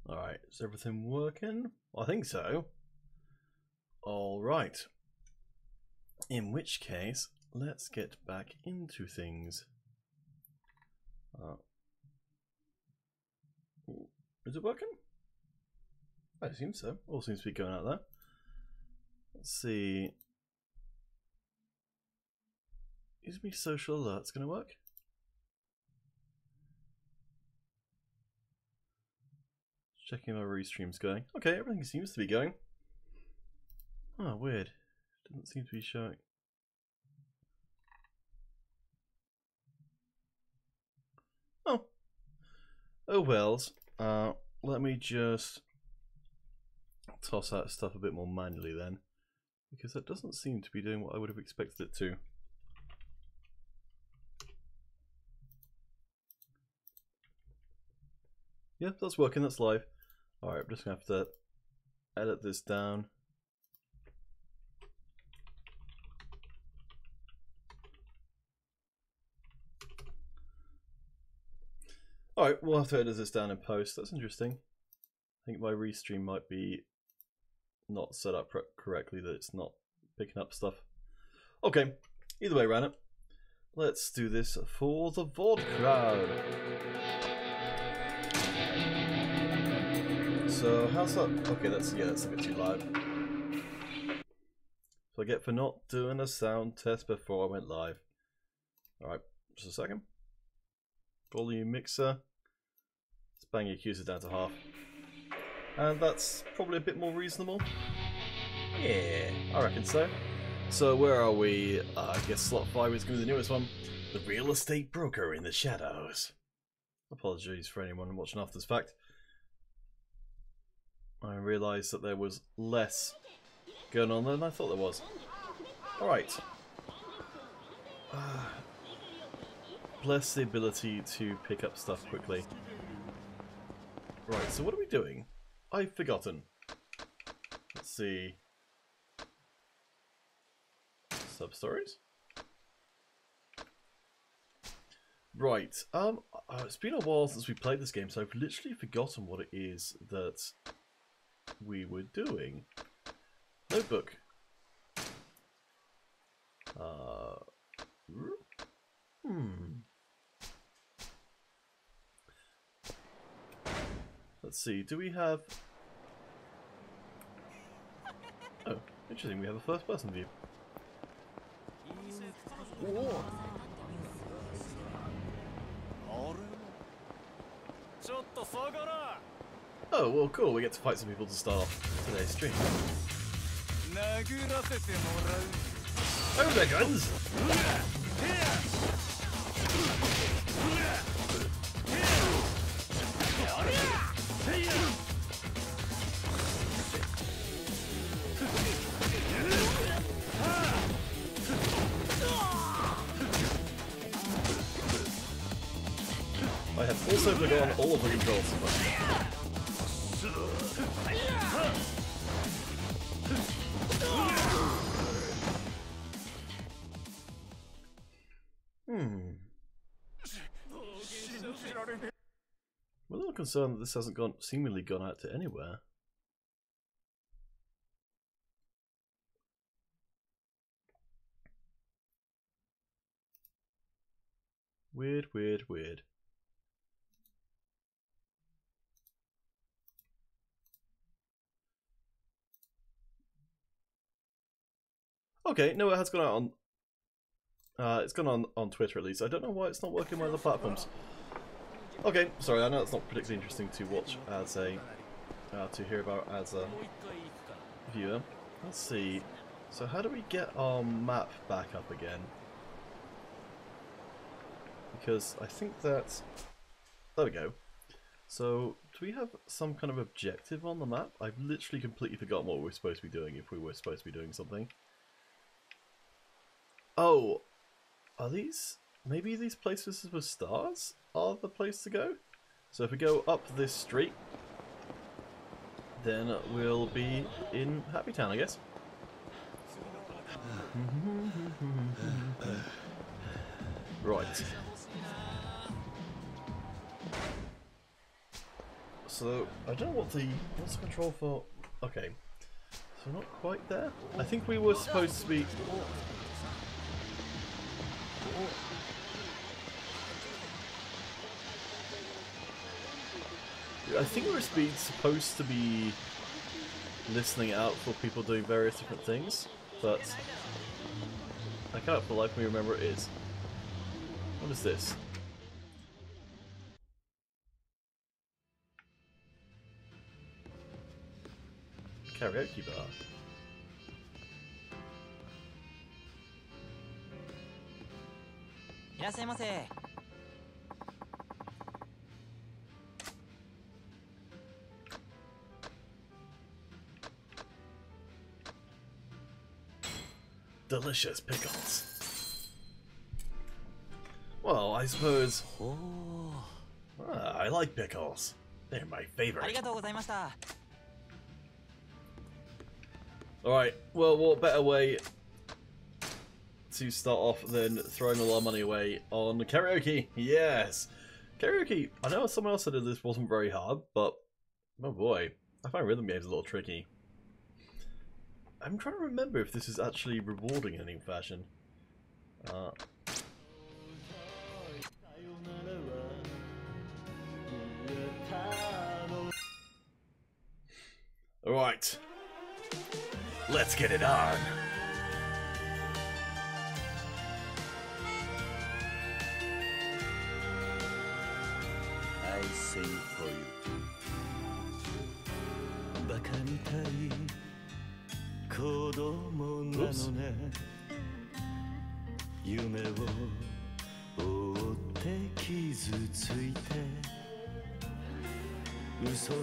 Alright, is everything working? I think so. Alright. In which case, let's get back into things. Is it working? I assume so. All seems to be going out there. Let's see. Is my social alerts going to work? Checking my restream's going. Okay, everything seems to be going. Oh, weird. Doesn't seem to be showing. Oh. Oh wells. Let me just toss out stuff a bit more manually then, because that doesn't seem to be doing what I would have expected it to. Yeah, that's working, that's live. Alright, I'm just gonna have to edit this down. Alright, we'll have to edit this down in post. That's interesting. I think my restream might be not set up correctly, that it's not picking up stuff. Okay, either way around it. Let's do this for the VOD crowd. So how's that? Okay, that's a bit too loud. So I get for not doing a sound test before I went live. Alright, just a second. Volume mixer. Let's bang Yakuza down to half. And that's probably a bit more reasonable. Yeah, I reckon so. So where are we? I guess slot 5 is going to be the newest one. The real estate broker in the shadows. Apologies for anyone watching after this fact. I realised that there was less going on than I thought there was. Alright. Bless the ability to pick up stuff quickly. Right, so what are we doing? I've forgotten. Let's see. Sub-stories? Right, it's been a while since we played this game, so I've literally forgotten what it is that we were doing. Notebook. Let's see, do we have... Oh, interesting, we have a first person view. Oh, well cool, we get to fight some people to start off today's stream. Oh, they're guns! I have also forgotten all of the controls. I'm a little concerned that this hasn't seemingly gone out to anywhere. Weird, weird, weird. Okay, no, it has gone out on... it's gone on Twitter at least. I don't know why it's not working on other platforms. Okay, sorry, I know it's not particularly interesting to watch as a... to hear about as a viewer. Let's see. So how do we get our map back up again? Because I think that... There we go. So, do we have some kind of objective on the map? I've literally completely forgotten what we're supposed to be doing if we were supposed to be doing something. Oh, are these... Maybe these places with stars are the place to go? So if we go up this street, then we'll be in Happy Town, I guess. Right. So I don't know what's the control for. Okay, so not quite there. I think we were supposed to be. I think we were supposed to be listening out for people doing various different things, but I can't for life me remember what it is. What is this? Karaoke bar. Delicious pickles. Well, I suppose. I like pickles. They're my favorite. Alright, well, what better way to start off than throwing a lot of money away on karaoke? Yes! Karaoke, I know someone else said that this wasn't very hard, but oh boy, I find rhythm games a little tricky. I'm trying to remember if this is actually rewarding in any fashion. Alright. Let's get it on. I sing for you. バカみたい子供なのね。夢を追って傷ついて嘘が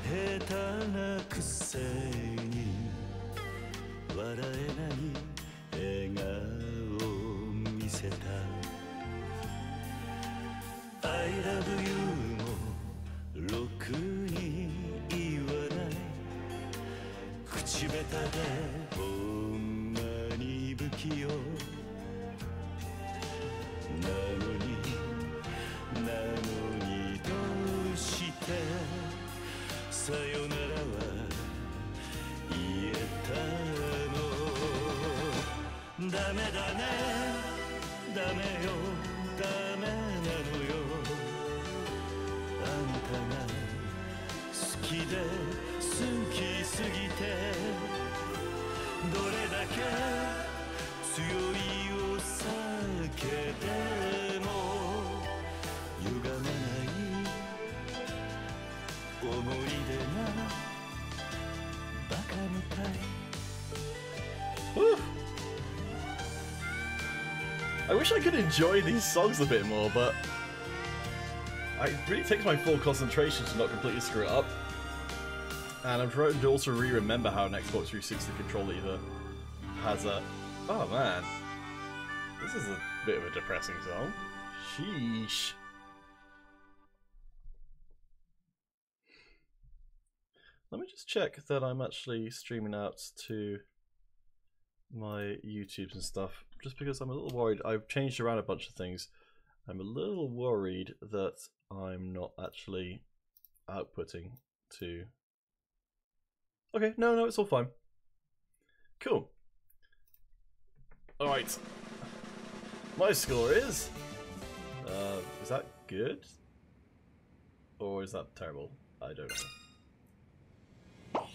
下手なくせに笑えない笑顔を見せた I love you もろくに言わない口下手でほんまに不器用なのにどうしてさよならは言えたのダメだねダメよダメなのよあんたが好きで好きすぎてどれだけ強いお酒でも歪まない思い出がバカみたい I wish I could enjoy these songs a bit more, but it really takes my full concentration to not completely screw it up. And I'm trying to also remember how an Xbox 360 controller either has a... Oh man, this is a bit of a depressing song. Sheesh. Let me just check that I'm actually streaming out to my YouTubes and stuff, just because I'm a little worried. I've changed around a bunch of things. I'm a little worried that I'm not actually outputting to... Okay, no, it's all fine. Cool. Alright. My score is that good? Or is that terrible? I don't know.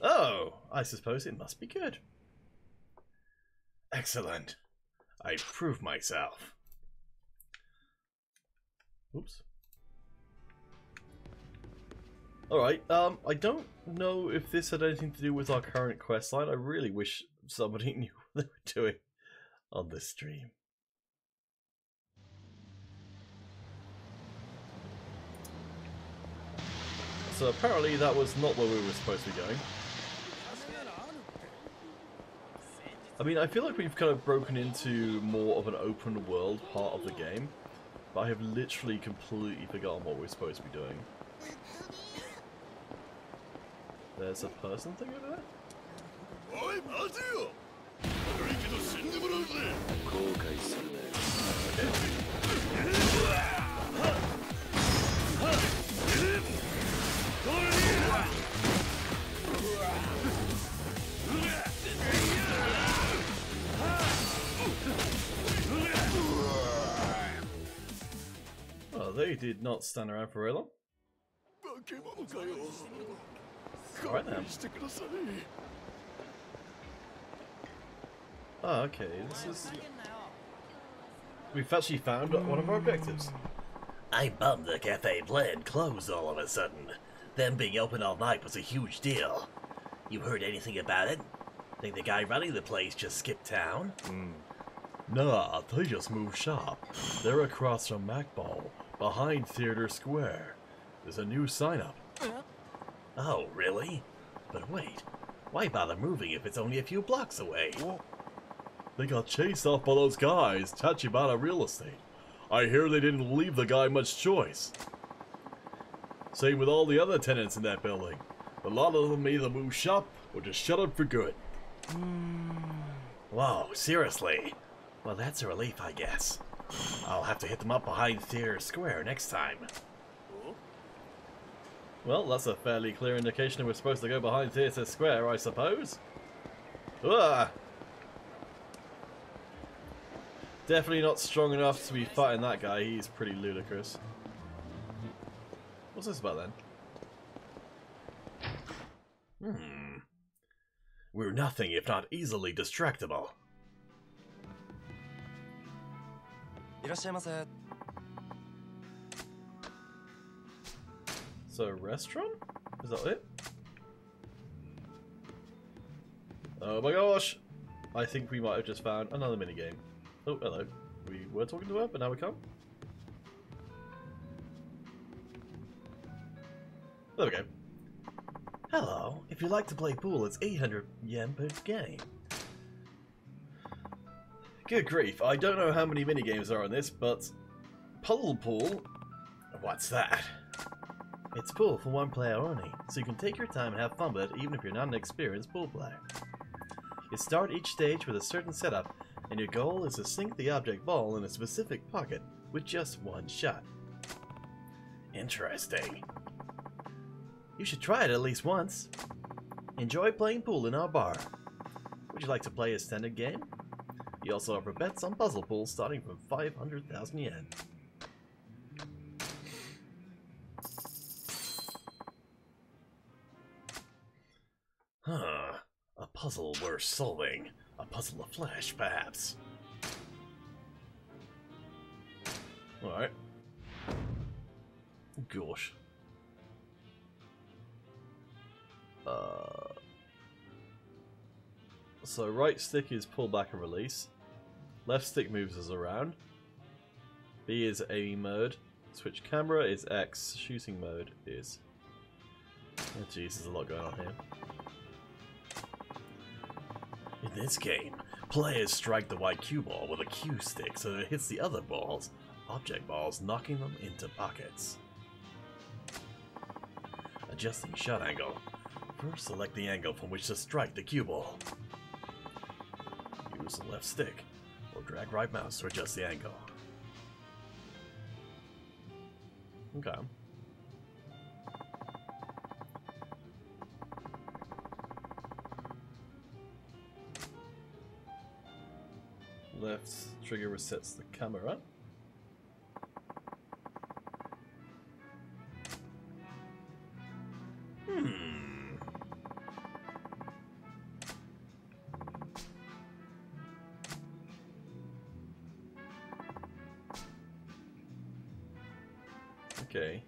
Oh, I suppose it must be good. Excellent. I proved myself. Oops. Alright, I don't know if this had anything to do with our current quest line. I really wish somebody knew what they were doing on this stream. So apparently that was not where we were supposed to be going. I mean, I feel like we've kind of broken into more of an open world part of the game, but I have literally completely forgotten what we're supposed to be doing. There's a person thing over there? Okay. they did not stand around for very long. Alright then. Oh, okay, this is... We've actually found one of our objectives. I'm bummed the Cafe Blend closed all of a sudden. Them being open all night was a huge deal. You heard anything about it? Think the guy running the place just skipped town? Nah, they just moved shop. They're across from Macball, behind Theater Square. There's a new sign up. Oh, really? But wait, why bother moving if it's only a few blocks away? They got chased off by those guys, Tachibana Real Estate. I hear they didn't leave the guy much choice. Same with all the other tenants in that building. A lot of them either moved shop or just shut up for good. Whoa, seriously? Well, that's a relief, I guess. I'll have to hit them up behind Theater Square next time. Well, that's a fairly clear indication we're supposed to go behind Theatre Square, I suppose. Ah! Definitely not strong enough to be fighting that guy. He's pretty ludicrous. What's this about then? We're nothing if not easily distractible. So, restaurant? Is that it? Oh my gosh! I think we might have just found another minigame. Oh, hello. We were talking to her, but now we can't. There we go. Hello, if you'd like to play pool, it's 800 yen per game. Good grief, I don't know how many minigames are on this, but... Puzzle pool? What's that? It's pool for one player only, so you can take your time and have fun with it even if you're not an experienced pool player. You start each stage with a certain setup, and your goal is to sink the object ball in a specific pocket with just one shot. Interesting. You should try it at least once. Enjoy playing pool in our bar. Would you like to play a standard game? You also offer bets on puzzle pools starting from 500,000 yen. Huh. A puzzle worth solving. A puzzle of flesh, perhaps. Alright. Gosh. So right stick is pull back and release. Left stick moves us around. B is aiming mode. Switch camera is X. Shooting mode is... Oh jeez, there's a lot going on here. In this game, players strike the white cue ball with a cue stick so that it hits the other balls, object balls, knocking them into pockets. Adjusting shot angle. First select the angle from which to strike the cue ball. Use the left stick, or drag right mouse to adjust the angle. Okay. Left trigger resets the camera. Okay.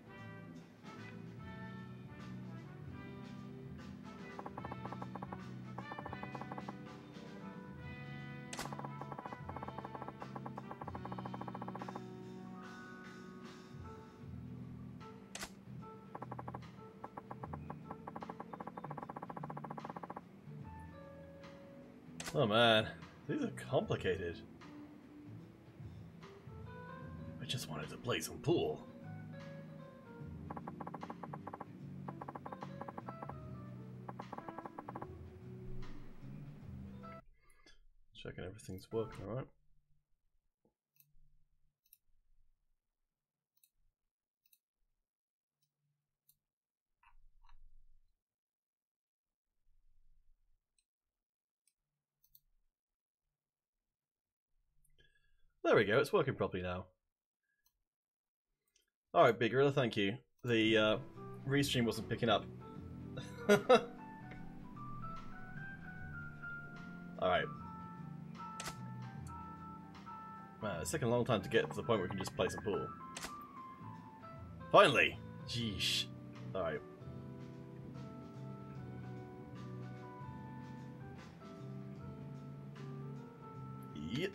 Oh man, these are complicated. I just wanted to play some pool. Checking everything's working alright. There we go, it's working properly now. Alright, Big Gorilla, thank you. The restream wasn't picking up. Alright. Man, it's taken a long time to get to the point where we can just play some pool. Finally! Jeesh. Alright. Yep.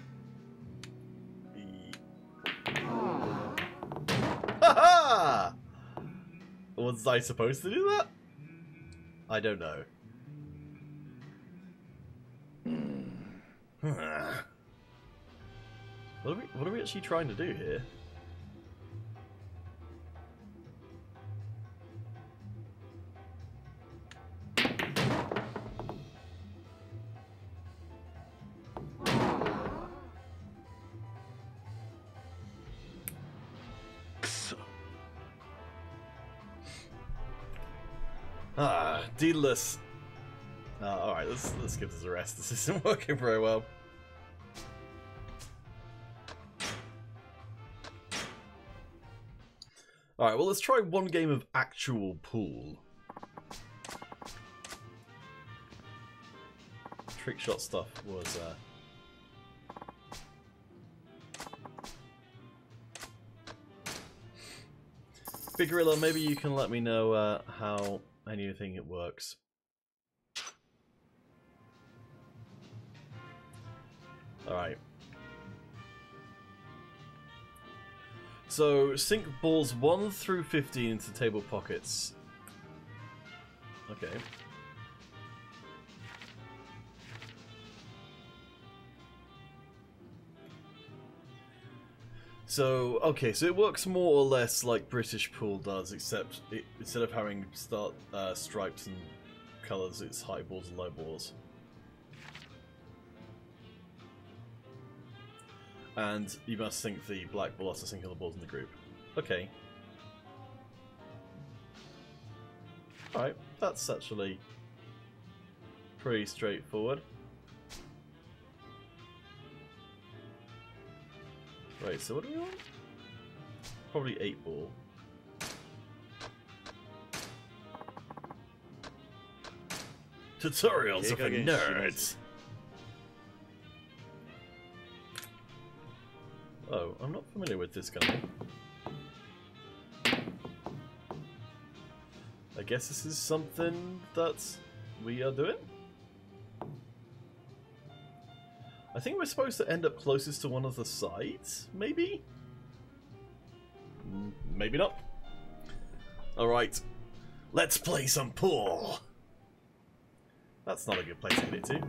Ha! Was I supposed to do that? I don't know. What are we actually trying to do here? Deedless. Alright, let's give this a rest. This isn't working very well. Alright, well let's try one game of actual pool. Trick shot stuff was Big Gorilla, maybe you can let me know how anything it works. Alright. So, sink balls 1 through 15 into table pockets. Okay. So, okay, so it works more or less like British pool does, except instead of having stripes and colours, it's high balls and low balls. And you must sink the black ball after sinking the balls in the group. Okay. Alright, that's actually pretty straightforward. Right, so what do we want? Probably 8 ball. Tutorials are for nerds! Oh, I'm not familiar with this guy. I guess this is something that we are doing? I think we're supposed to end up closest to one of the sides, maybe? Maybe not. Alright, let's play some pool! That's not a good place to hit it to.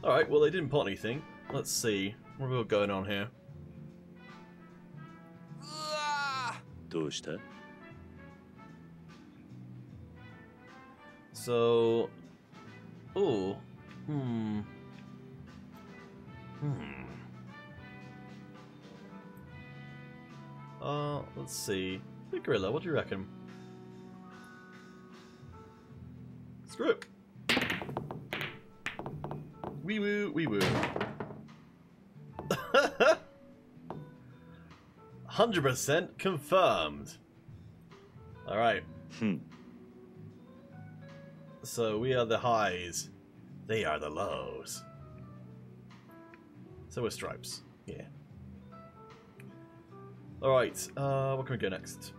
Alright, well they didn't pot anything. Let's see. What have we got going on here? So... Ooh. Let's see. Big Gorilla, what do you reckon? Screw it. Wee woo, wee woo. 100% confirmed. Alright. So we are the highs. They are the lows. So we're stripes. Yeah. Alright, what can we go next?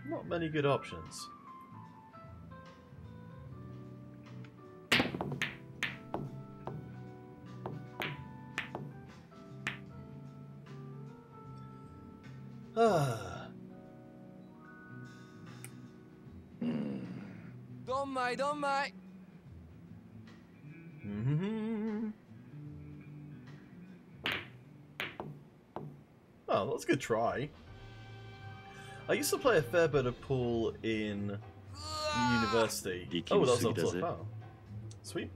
Not many good options. Don't mind. Oh, that's a good try. I used to play a fair bit of pool in university. Oh, that's also wow. Sweet.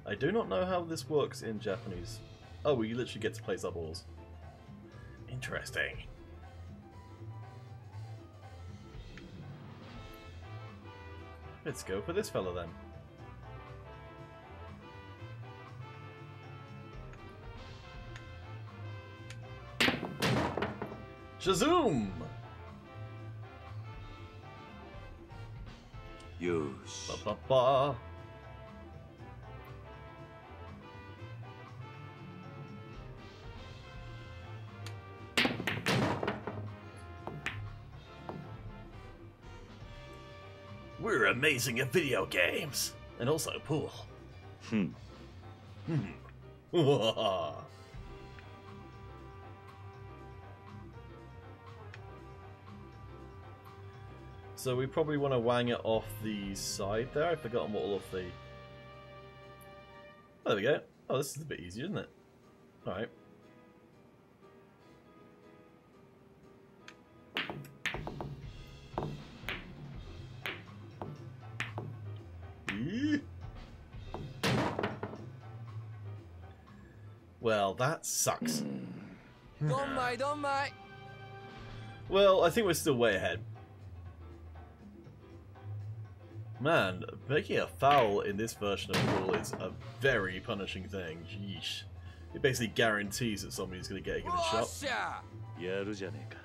I do not know how this works in Japanese. Oh, well, you literally get to place our balls. Interesting. Let's go for this fella then. Shazoom! Yosh. Ba ba ba. We're amazing at video games and also pool. Hmm. So we probably want to wang it off the side there. I've forgotten what all of the... Oh, there we go. Oh, this is a bit easier, isn't it? Alright. Well, that sucks. Don't mind, don't mind. Well, I think we're still way ahead. Man, making a foul in this version of pool is a very punishing thing. Yeesh. It basically guarantees that somebody's going to get a given shot. Osha! Yaru jane ka.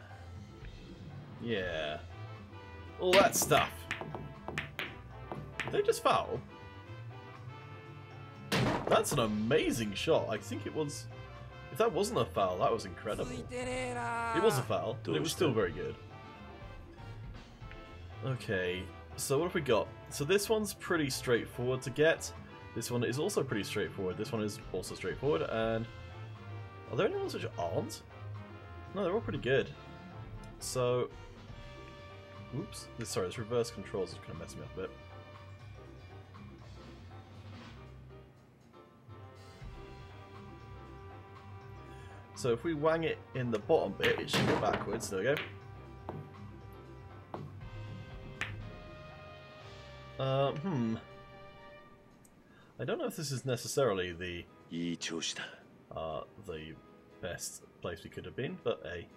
Yeah. All that stuff. Did they just foul? That's an amazing shot. I think it was... If that wasn't a foul, that was incredible. It was a foul, but it was still very good. Okay, so what have we got? So this one's pretty straightforward to get. This one is also pretty straightforward. This one is also straightforward. And are there any ones which aren't? No, they're all pretty good. So, oops. Sorry, this reverse controls is kind of messing me up a bit. So if we wang it in the bottom bit, it should go backwards. There we go. I don't know if this is necessarily the best place we could have been, but hey.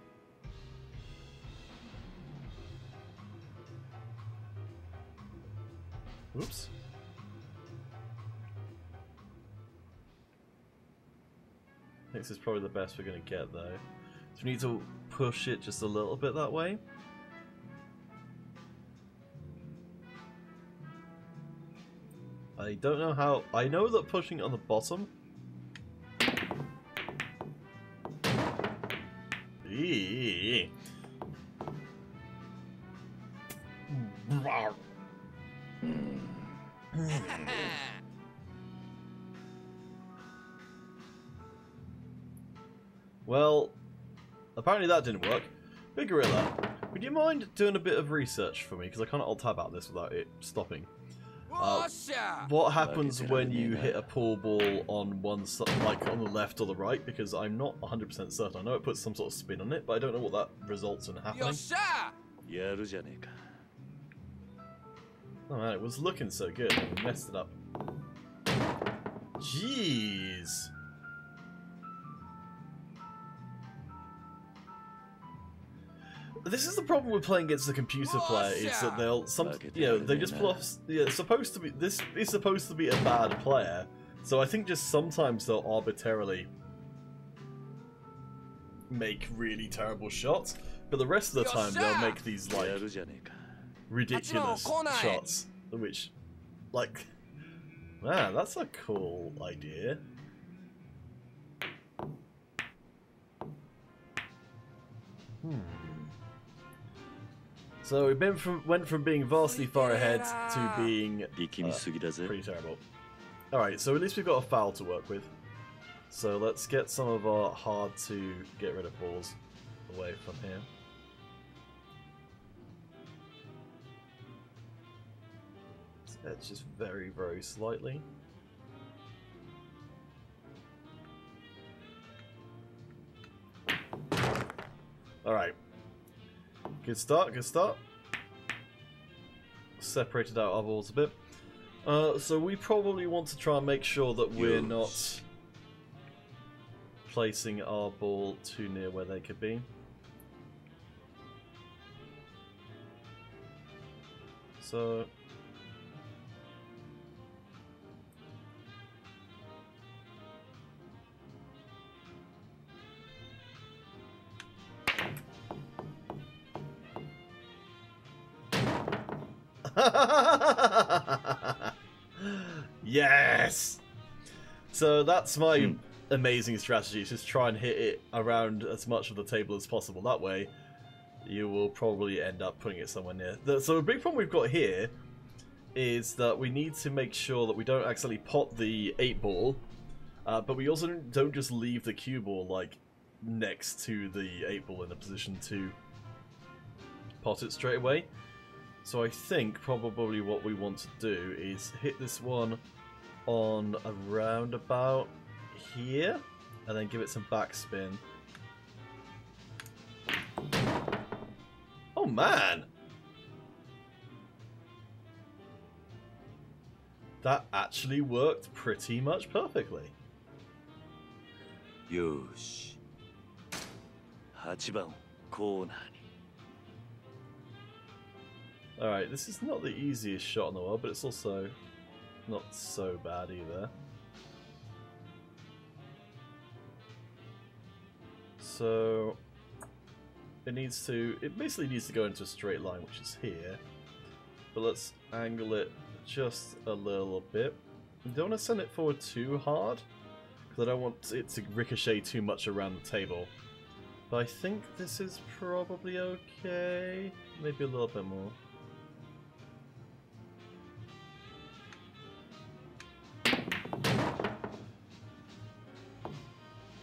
Oops. I think this is probably the best we're going to get though. So we need to push it just a little bit that way. I don't know how... I know that pushing it on the bottom... Eee. Well, apparently that didn't work. Big Gorilla, would you mind doing a bit of research for me? Because I can't alt-tab out this without it stopping. What happens when you hit a pool ball on one side, like on the left or the right? Because I'm not 100% certain. I know it puts some sort of spin on it, but I don't know what that results in happening. Yaru jane ka. Oh man, it was looking so good, and we messed it up. Jeez. This is the problem with playing against the computer player, is that they'll they just pull off. Yeah, supposed to be this is supposed to be a bad player, so I think just sometimes they'll arbitrarily make really terrible shots, but the rest of the time they'll make these like ridiculous shots, which, like, man, that's a cool idea. So we went from being vastly far ahead to being pretty terrible. Alright, so at least we've got a foul to work with. So let's get some of our hard to get rid of balls away from here. Let's edge just very, very slightly. Alright. Good start, good start. Separated out our balls a bit. So we probably want to try and make sure that we're not placing our ball too near where they could be. So Yes! So that's my amazing strategy, is just try and hit it around as much of the table as possible. That way, you will probably end up putting it somewhere near. So a big problem we've got here is that we need to make sure that we don't accidentally pot the 8-ball, but we also don't just leave the cue ball like next to the 8-ball in a position to pot it straight away. So I think probably what we want to do is hit this one on around about here, and then give it some backspin. Oh man! That actually worked pretty much perfectly. よし。8番コーナーに。 Alright, this is not the easiest shot in the world, but it's also not so bad either. So it basically needs to go into a straight line, which is here. But let's angle it just a little bit. I don't want to send it forward too hard, because I don't want it to ricochet too much around the table. But I think this is probably okay. Maybe a little bit more.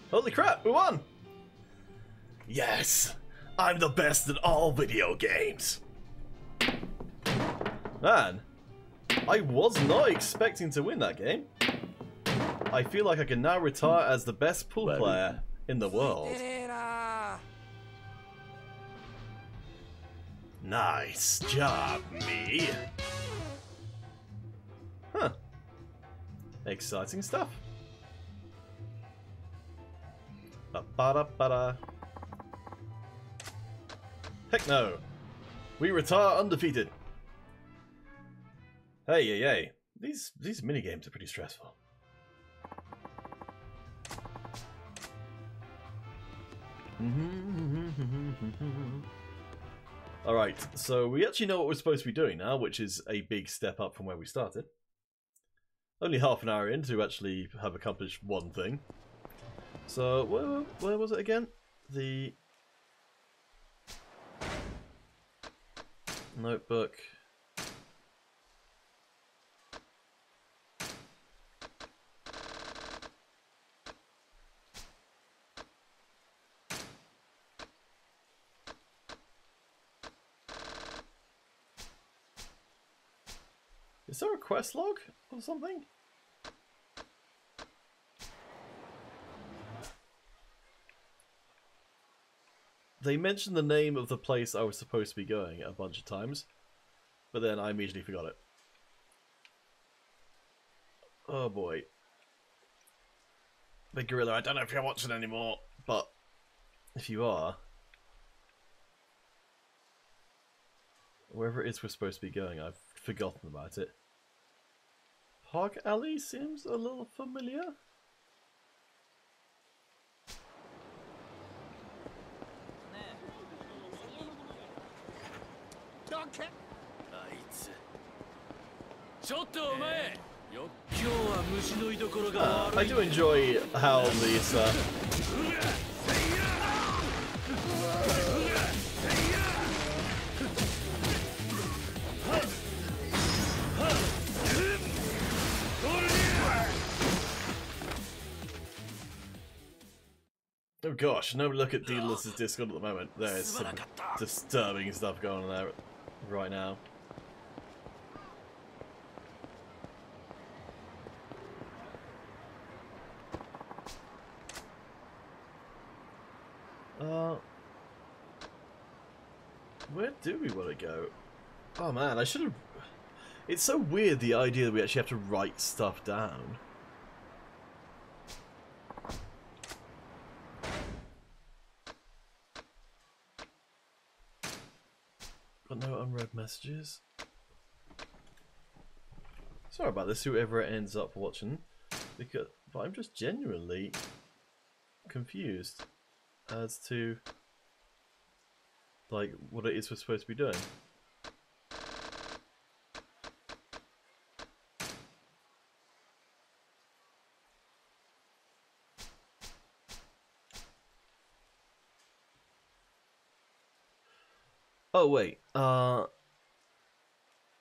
Holy crap, we won! Yes! I'm the best at all video games! Man, I was not expecting to win that game. I feel like I can now retire as the best pool player in the world. Nice job, me! Huh. Exciting stuff. Ba-ba-da-ba-da. Heck no! We retire undefeated! Hey, yay, yay. These minigames are pretty stressful. Alright, so we actually know what we're supposed to be doing now, which is a big step up from where we started. Only half an hour in to actually have accomplished one thing. So, where was it again? The notebook. Is there a quest log or something? They mentioned the name of the place I was supposed to be going a bunch of times, but then I immediately forgot it. Oh boy. Big Gorilla, I don't know if you're watching anymore, but if you are, wherever it is we're supposed to be going, I've forgotten about it. Park Alley seems a little familiar. I do enjoy how these oh gosh, no look at Daedalus' Discord at the moment. There's some disturbing stuff going on there right now. Where do we want to go? Oh man, I should have... It's so weird, the idea that we actually have to write stuff down. Got no unread messages. Sorry about this, whoever ends up watching, but I'm just genuinely confused as to like what it is we're supposed to be doing. Oh, wait.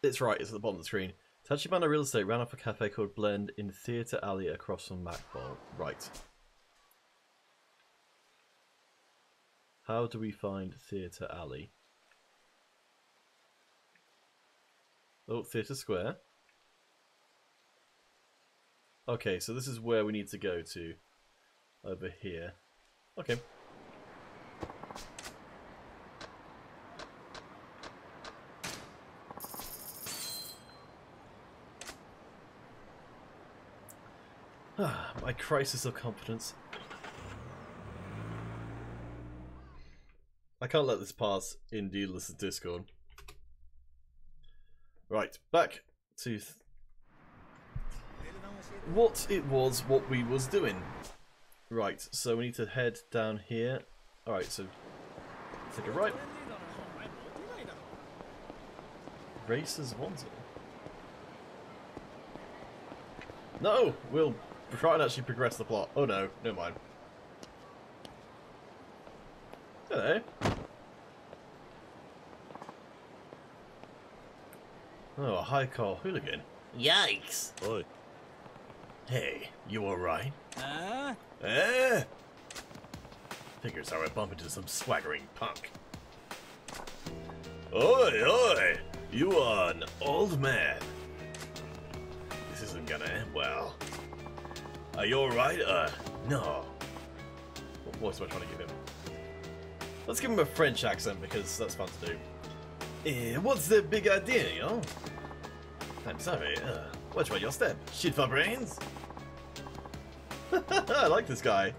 It's right. It's at the bottom of the screen. Tachibana Real Estate ran off a cafe called Blend in Theatre Alley across from Macball. Right. How do we find Theatre Alley? Oh, Theatre Square. Okay, so this is where we need to go to. Over here. Okay. My crisis of confidence. I can't let this pass in Dealerless Discord. Right, back to what it was, what we was doing. Right, so we need to head down here. Alright, so take a right. Racers wanted. No! We'll try and actually progress the plot. Oh no, never mind. Hello. Oh, a high call hooligan. Yikes! Oi. Hey, you alright? Huh? Eh? Figures I would bump into some swaggering punk. Oi, oi! You are an old man. This isn't gonna end well. Are you alright? No. What voice am I trying to give him? Let's give him a French accent because that's fun to do. What's the big idea, yo? I'm sorry, watch about your step. Shit for brains? I like this guy.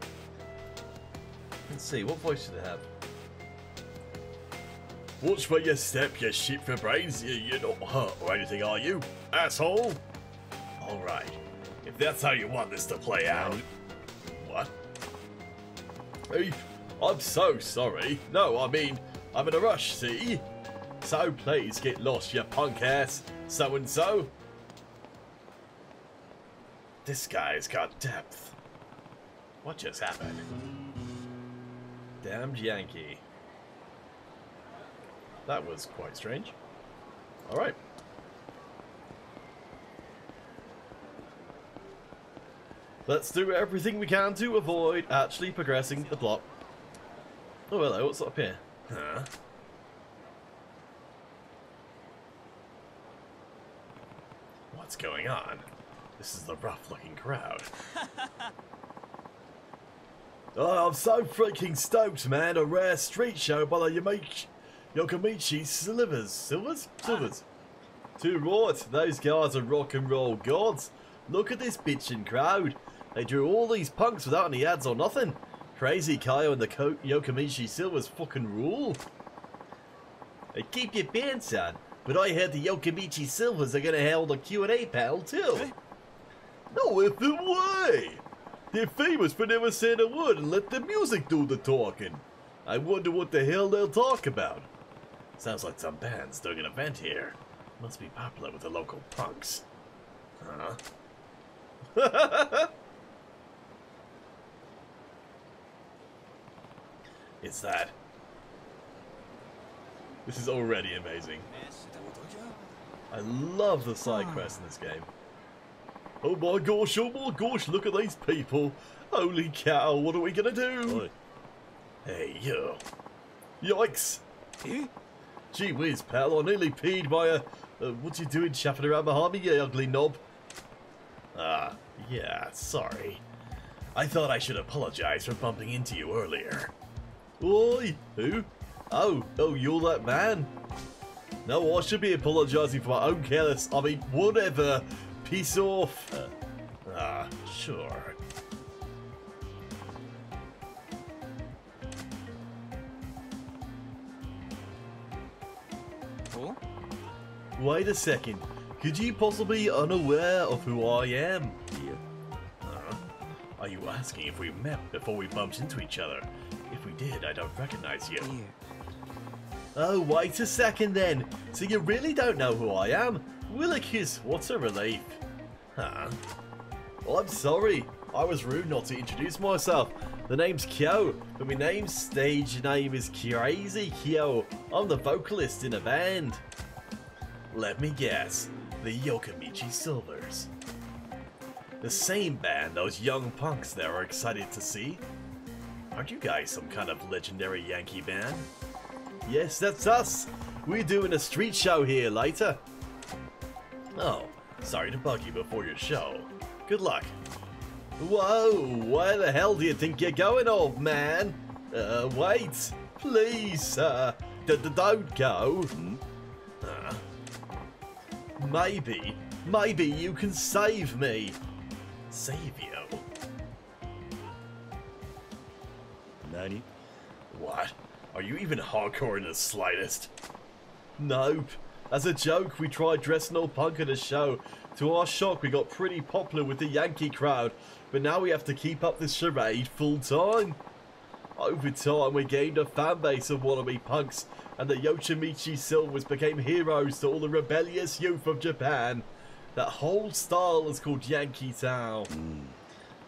Let's see, what voice should it have? Watch where you step, you shit for brains. You're not hurt or anything, are you, asshole? Alright, if that's how you want this to play out. What? Hey, I'm so sorry. No, I mean, I'm in a rush, see? So please get lost, you punk ass, so-and-so. This guy's got depth. What just happened? Damned Yankee. That was quite strange. Alright. Let's do everything we can to avoid actually progressing the plot. Oh, hello, what's up here? Huh? What's going on? This is the rough-looking crowd. Oh, I'm so freaking stoked, man. A rare street show by the Yokomichi Silvers. Too right, those guys are rock and roll gods. Look at this bitchin' crowd. They drew all these punks without any ads or nothing. Crazy Kaio and the Yokomichi Silvers fucking rule. Hey, keep your pants on, but I heard the Yokomichi Silvers are gonna hold a Q&A panel too. No effing way! They're famous for never saying a word and let the music do the talking. I wonder what the hell they'll talk about. Sounds like some band's doing an event here. Must be popular with the local punks. Huh? It's that. This is already amazing. I love the side quests in this game. Oh my gosh, look at these people. Holy cow, what are we gonna do? Hey, you. Yikes. Gee whiz, pal, I nearly peed by a... what you doing chaffing around behind me, you ugly knob? Ah, yeah, sorry. I thought I should apologize for bumping into you earlier. Oi, who? Oh, you're that man? No, I should be apologizing for my own whatever. Peace off. Sure. Oh? Wait a second. Could you possibly be unaware of who I am? Yeah. Are you asking if we met before we bumped into each other? If we did, I don't recognize you. Yeah. Oh, wait a second then. So you really don't know who I am? Willikers, what a relief. Huh? Well, I'm sorry. I was rude not to introduce myself. The name's Kyo, but my stage name is Crazy Kyo. I'm the vocalist in a band. Let me guess, the Yokamichi Silvers. The same band those young punks there are excited to see? Aren't you guys some kind of legendary Yankee band? Yes, that's us. We're doing a street show here later. Oh, sorry to bug you before your show. Good luck. Whoa, where the hell do you think you're going, old man? Wait, please, don't go. Maybe you can save me. Save you? Nani? What? Are you even hardcore in the slightest? Nope. As a joke, we tried dressing all punk at a show. To our shock, we got pretty popular with the Yankee crowd, but now we have to keep up this charade full time. Over time, we gained a fan base of wannabe punks, and the Yoshimichi Silvers became heroes to all the rebellious youth of Japan. That whole style is called Yankee Town.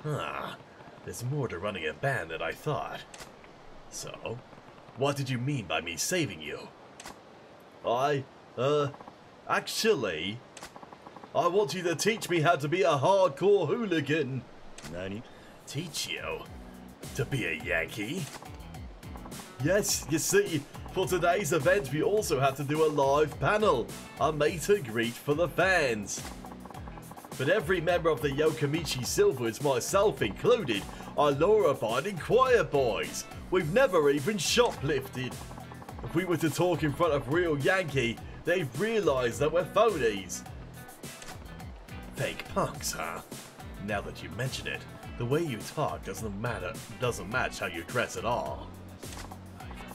There's more to running a band than I thought. So, what did you mean by me saving you? Actually, I want you to teach me how to be a hardcore hooligan. Nani? Teach you? To be a Yankee? Yes, you see, for today's event we also have to do a live panel, a meet and greet for the fans. But every member of the Yokamichi Silvers, myself included, are law-abiding choir boys. We've never even shoplifted. If we were to talk in front of real Yankee, they'd realise that we're phonies. Fake punks, huh? Now that you mention it, the way you talk doesn't match how you dress at all.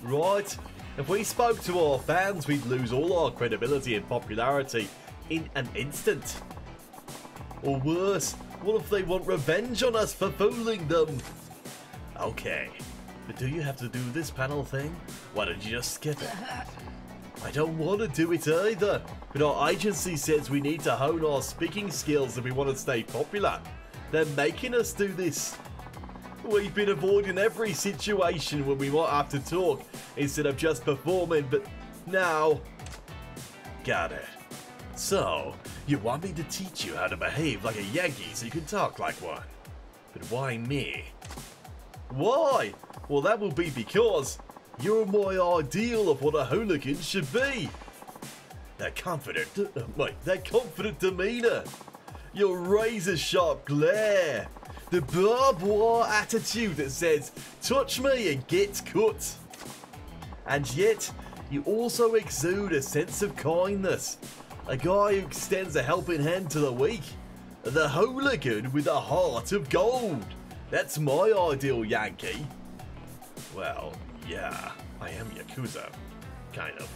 Right? If we spoke to our fans, we'd lose all our credibility and popularity in an instant. Or worse, what if they want revenge on us for fooling them? Okay, but do you have to do this panel thing? Why don't you just skip it? I don't want to do it either, but our agency says we need to hone our speaking skills if we want to stay popular. They're making us do this. We've been avoiding every situation when we might have to talk instead of just performing, but now... Got it. So, you want me to teach you how to behave like a Yankee so you can talk like one. But why me? Why? Well, that will be because you're my ideal of what a hooligan should be. That confident demeanor. Your razor-sharp glare. The barbed wire attitude that says, touch me and get cut. And yet, you also exude a sense of kindness. A guy who extends a helping hand to the weak. The hooligan with a heart of gold. That's my ideal Yankee. Well, yeah, I am Yakuza. Kind of.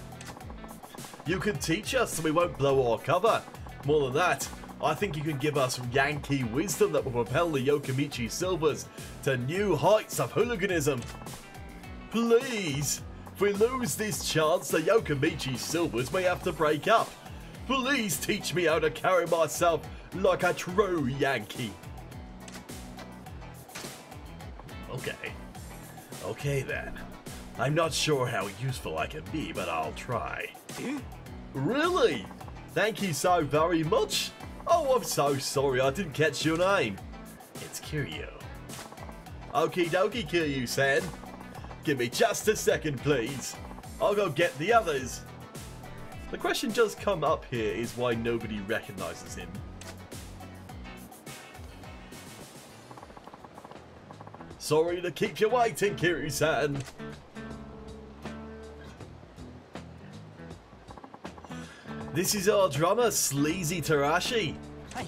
You can teach us so we won't blow our cover. More than that, I think you can give us Yankee wisdom that will propel the Yokamichi Silvers to new heights of hooliganism. Please, if we lose this chance, the Yokamichi Silvers may have to break up. Please teach me how to carry myself like a true Yankee. Okay then. I'm not sure how useful I can be, but I'll try. Really? Thank you so very much. Oh, I'm so sorry I didn't catch your name. It's Kiryu. Okie dokie, Kiryu-san. Give me just a second, please. I'll go get the others. The question just come up here is why nobody recognizes him. Sorry to keep you waiting, Kiryu-san. This is our drummer, Sleazy Tarashi. Hi.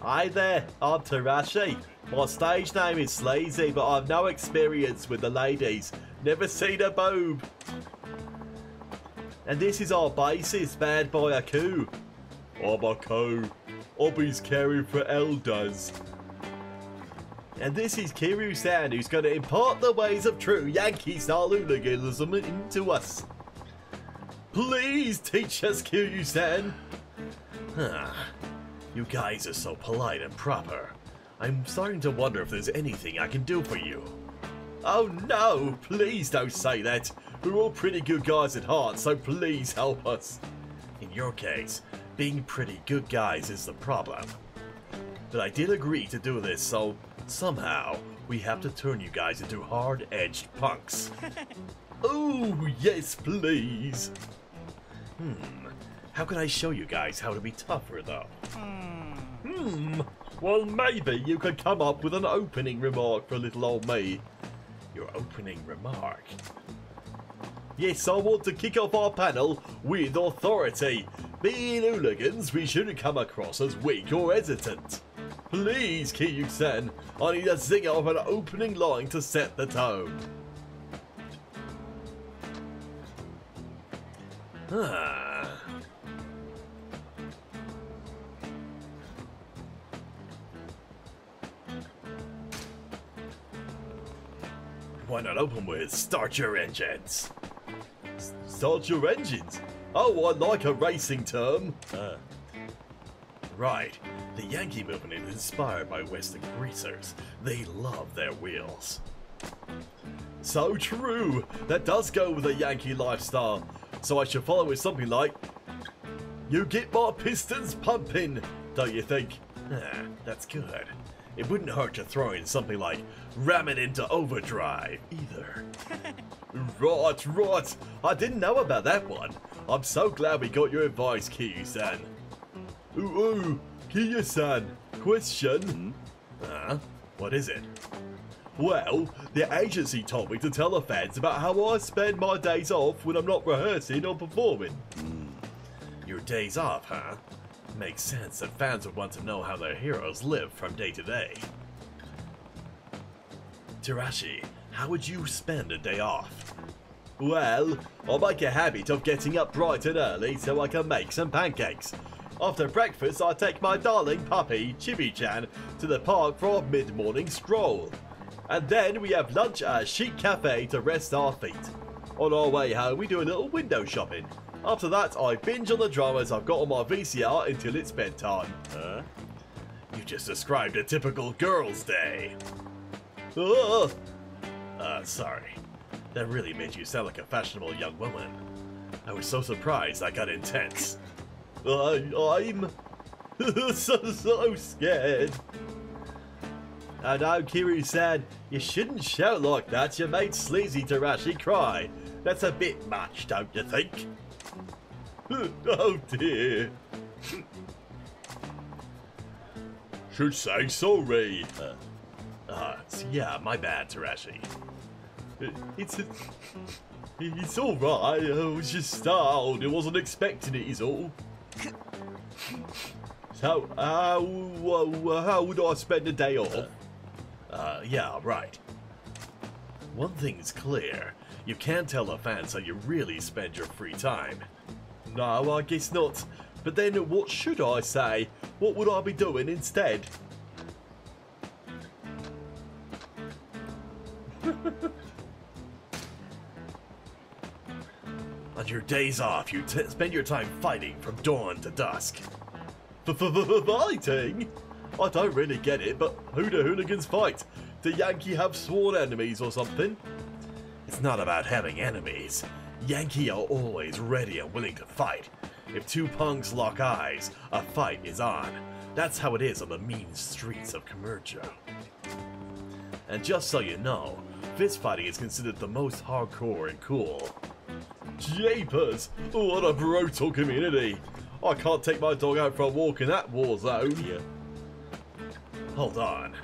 Hi there, I'm Tarashi. My stage name is Sleazy, but I've no experience with the ladies. Never seen a boob. And this is our bassist, Bad Boy Aku. I'm Aku. Obby's caring for elders. And this is Kiryu-san, who's going to impart the ways of true Yankee-style hooliganism into us. Please teach us, Kiryu-san. You guys are so polite and proper. I'm starting to wonder if there's anything I can do for you. Oh no, please don't say that. We're all pretty good guys at heart, so please help us. In your case, being pretty good guys is the problem. But I did agree to do this, so somehow we have to turn you guys into hard-edged punks. Oh, yes, please. How can I show you guys how to be tougher, though? Well, maybe you could come up with an opening remark for little old me. Your opening remark? Yes, I want to kick off our panel with authority. Being hooligans, we shouldn't come across as weak or hesitant. Please, Kiryu-san, I need a zinger of an opening line to set the tone. Why not open with "Start your engines"? Start your engines? Oh, I like a racing term. Right. The Yankee movement is inspired by Western greasers. They love their wheels. So true. That does go with the Yankee lifestyle. So I should follow with something like, "You get my pistons pumping," don't you think? That's good. It wouldn't hurt to throw in something like "ram it into overdrive" either. Right. I didn't know about that one. I'm so glad we got your advice, Kiryu-san. Ooh, Kiryu-san, question? What is it? Well, the agency told me to tell the fans about how I spend my days off when I'm not rehearsing or performing. Your days off, huh? Makes sense that fans would want to know how their heroes live from day to day. Tarashi, how would you spend a day off? Well, I make a habit of getting up bright and early so I can make some pancakes. After breakfast, I take my darling puppy, Chibi-chan, to the park for a mid-morning stroll. And then we have lunch at a chic cafe to rest our feet. On our way home, we do a little window shopping. After that, I binge on the dramas I've got on my VCR until it's bedtime. You just described a typical girl's day. Sorry. That really made you sound like a fashionable young woman. I was so surprised I got intense. I'm so scared. And now, Kiryu-san, you shouldn't shout like that. You made sleazy Tarashi cry. That's a bit much, don't you think? Oh dear. Should say sorry. Yeah, my bad, Tarashi. It's alright. I was just startled. I wasn't expecting it, is all. So, how would I spend a day off? Yeah, right. One thing's clear. You can't tell the fans how you really spend your free time. No, I guess not. But then what should I say? What would I be doing instead? On your days off, you spend your time fighting from dawn to dusk. Fighting? I don't really get it, but who do hooligans fight? Do Yankee have sworn enemies or something? It's not about having enemies. Yankee are always ready and willing to fight. If two punks lock eyes, a fight is on. That's how it is on the mean streets of Kamurocho. And just so you know, fist fighting is considered the most hardcore and cool. Jeepers! What a brutal community! I can't take my dog out for a walk in that war zone. Yeah. Hold on.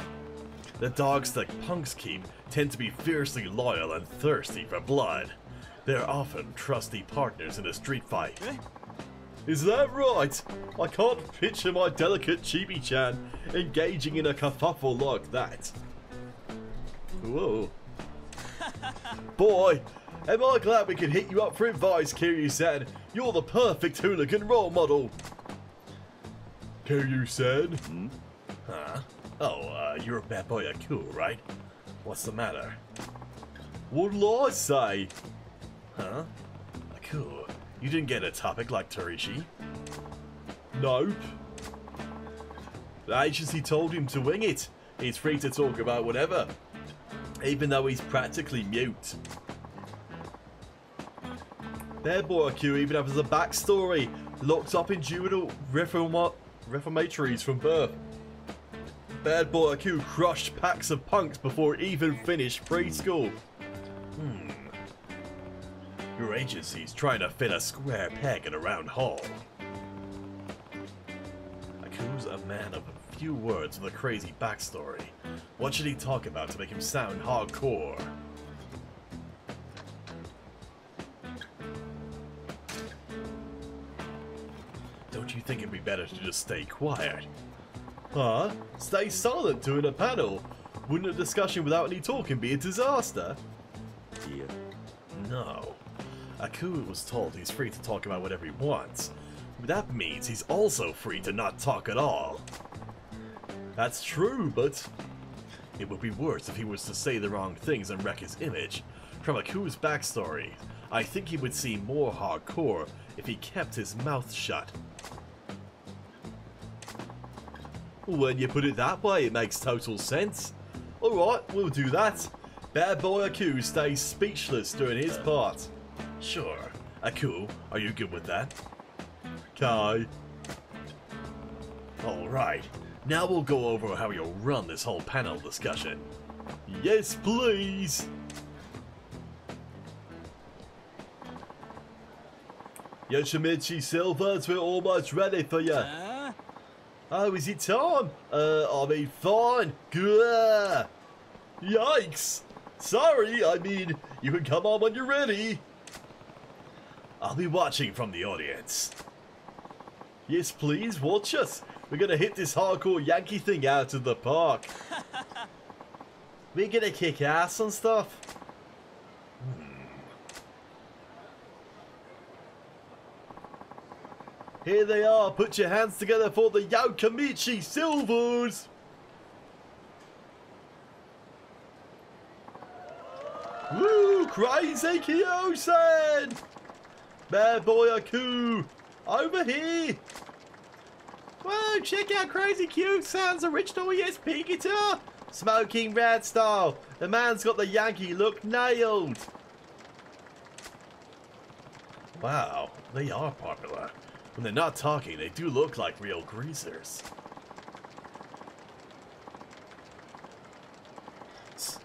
The dogs that punks keep tend to be fiercely loyal and thirsty for blood. They're often trusty partners in a street fight. Is that right? I can't picture my delicate Chibi-chan engaging in a kerfuffle like that. Whoa. Boy, am I glad we could hit you up for advice, Kiryu-san. You're the perfect hooligan role model. Kiryu-san? Huh? Oh, you're a bad boy at cool, right? What's the matter? What'll I say? Huh? Cool. You didn't get a topic like Torishi? Nope. The agency told him to wing it. He's free to talk about whatever. even though he's practically mute. Bad Boy Q even has a backstory, locked up in juvenile reformatories from birth. Bad Boy Q crushed packs of punks before he even finished preschool. Your agency's trying to fit a square peg in a round hole. Aku's a man of a few words with a crazy backstory. What should he talk about to make him sound hardcore? Don't you think it'd be better to just stay quiet? Huh? Stay silent during a panel? Wouldn't a discussion without any talking be a disaster? Yeah. No. Aku was told he's free to talk about whatever he wants. But that means he's also free to not talk at all. That's true, but it would be worse if he was to say the wrong things and wreck his image. From Aku's backstory, I think he would seem more hardcore if he kept his mouth shut. When you put it that way, it makes total sense. Alright, we'll do that. Bad Boy Aku stays speechless during his part. Sure. Aku, are you good with that? Kai. Alright, now we'll go over how you'll run this whole panel discussion. Yes, please! Yoshimichi Silvers, we're almost ready for you. Oh, is it time? I mean, fine. Gah. Yikes! Sorry, I mean, you can come on when you're ready. I'll be watching from the audience. Yes, please, watch us. We're gonna hit this hardcore Yankee thing out of the park. We're gonna kick ass and stuff. Here they are. Put your hands together for the Yoshimichi Silvers. Woo! Crazy Kyo-san! Bad Boy Aku! Over here! Whoa, check out Crazy Kyo-san's original ESP guitar! Smoking Rat style! The man's got the Yankee look nailed! Wow, they are popular. When they're not talking, they do look like real greasers.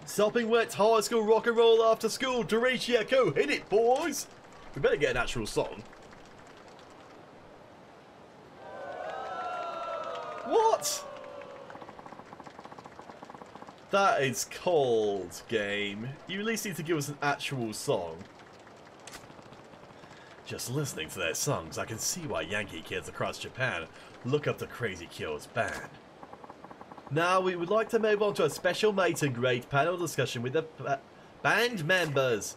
Sopping wet high school rock and roll after school. Dorichi Aku, hit it, boys! We better get an actual song. What? That is cold, game. You at least need to give us an actual song. Just listening to their songs, I can see why Yankee kids across Japan look up to Crazy Kyo's band. Now we would like to move on to a special mate and great panel discussion with the band members.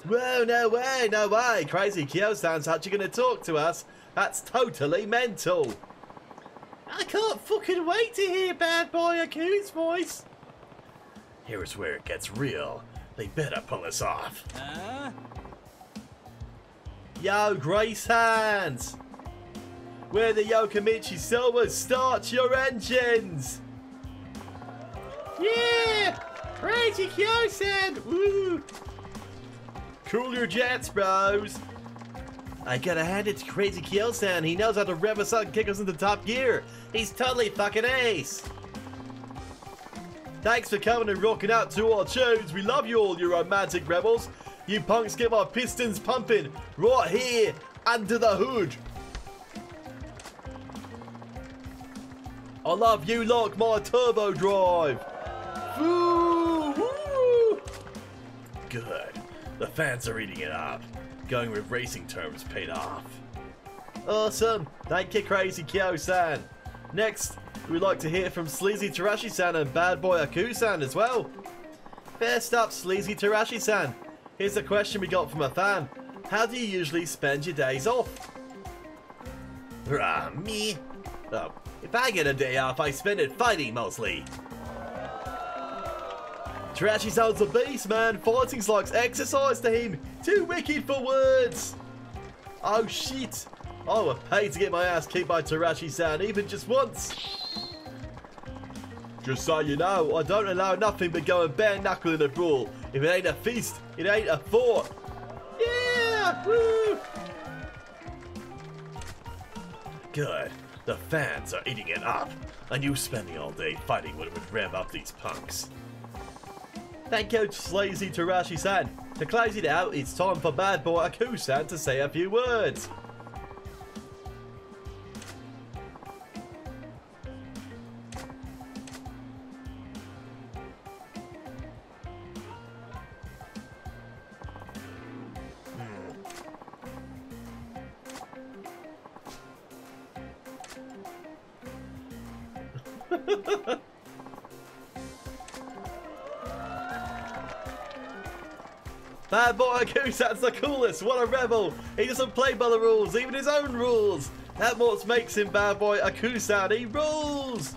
Whoa, no way, no way. Crazy Kyo-san's actually going to talk to us. That's totally mental. I can't fucking wait to hear Bad Boy Aku's voice. Here's where it gets real. They better pull us off. Yo, Grace Hands! We're the Yoshimichi Silvers. Start your engines! Yeah! Crazy Kyo-san! Woo! Cool your jets, bros! I gotta hand it to Crazy Kyo-san. He knows how to rev us up and kick us into top gear. He's totally fucking ace! Thanks for coming and rocking out to our tunes. We love you all, you romantic rebels. You punks get my pistons pumping right here under the hood. I love you like my turbo drive. Woo, woo. Good. The fans are eating it up. Going with racing terms paid off. Awesome. Thank you, Crazy Kyo-san. Next, we'd like to hear from Sleazy Tarashi-san and Bad Boy Aku-san as well. First up, Sleazy Tarashi-san. Here's a question we got from a fan. How do you usually spend your days off? Me? Oh, if I get a day off, I spend it fighting mostly. Trashy sounds a beast, man. Fighting's like exercise to him. Too wicked for words. Oh shit. I would pay to get my ass kicked by Tarashi-san even just once. Just so you know, I don't allow nothing but going bare knuckle in a brawl. If it ain't a feast, it ain't a fort. Yeah! Woo! Good. The fans are eating it up. And you spending all day fighting would rev up these punks. Thank you, Slazy Tarashi-san. To close it out, it's time for Bad Boy Aku-san to say a few words. Bad Boy Aku-san's the coolest. What a rebel. He doesn't play by the rules, even his own rules. That what makes him Bad Boy Aku-san. He rules.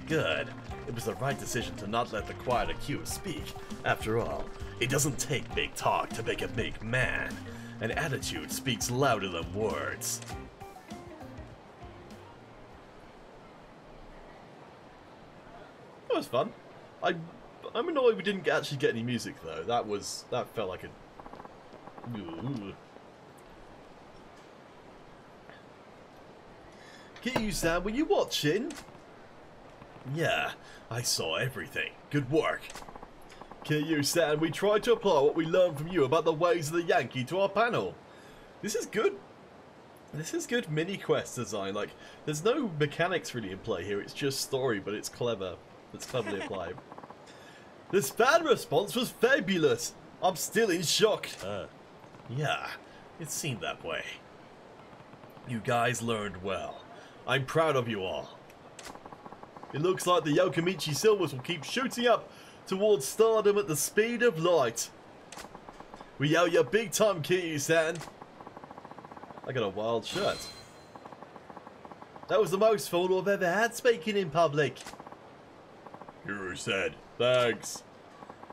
Good. It was the right decision to not let the quiet Aku speak. After all, it doesn't take big talk to make a big man. An attitude speaks louder than words. That was fun. I'm annoyed we didn't actually get any music though. That felt like a... Ooh. Kiryu-san, were you watching? Yeah, I saw everything. Good work. Kiryu-san, we tried to apply what we learned from you about the ways of the Yankee to our panel. This is good. This is good mini quest design. Like, there's no mechanics really in play here. It's just story, but it's clever. It's cleverly applied. This fan response was fabulous. I'm still in shock. Yeah, it seemed that way. You guys learned well. I'm proud of you all. It looks like the Yokomichi Silvers will keep shooting up towards stardom at the speed of light. We owe you big time, Kiryu-san. I got a wild shirt. That was the most fun I've ever had speaking in public. Kiryu said, thanks.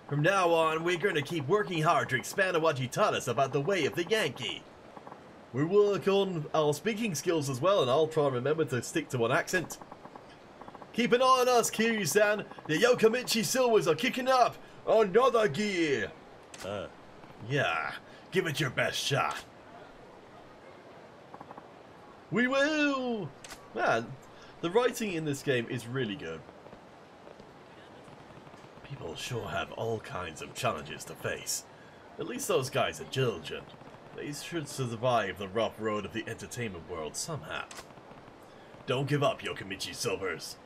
From now on, we're going to keep working hard to expand on what you taught us about the way of the Yankee. We work on our speaking skills as well, and I'll try and remember to stick to one accent. Keep an eye on us, Kiryu-san. The Yokomichi Silvers are kicking up another gear. Yeah, give it your best shot. We will. Man, the writing in this game is really good. People sure have all kinds of challenges to face. At least those guys are diligent. They should survive the rough road of the entertainment world somehow. Don't give up, Yokomichi Silvers.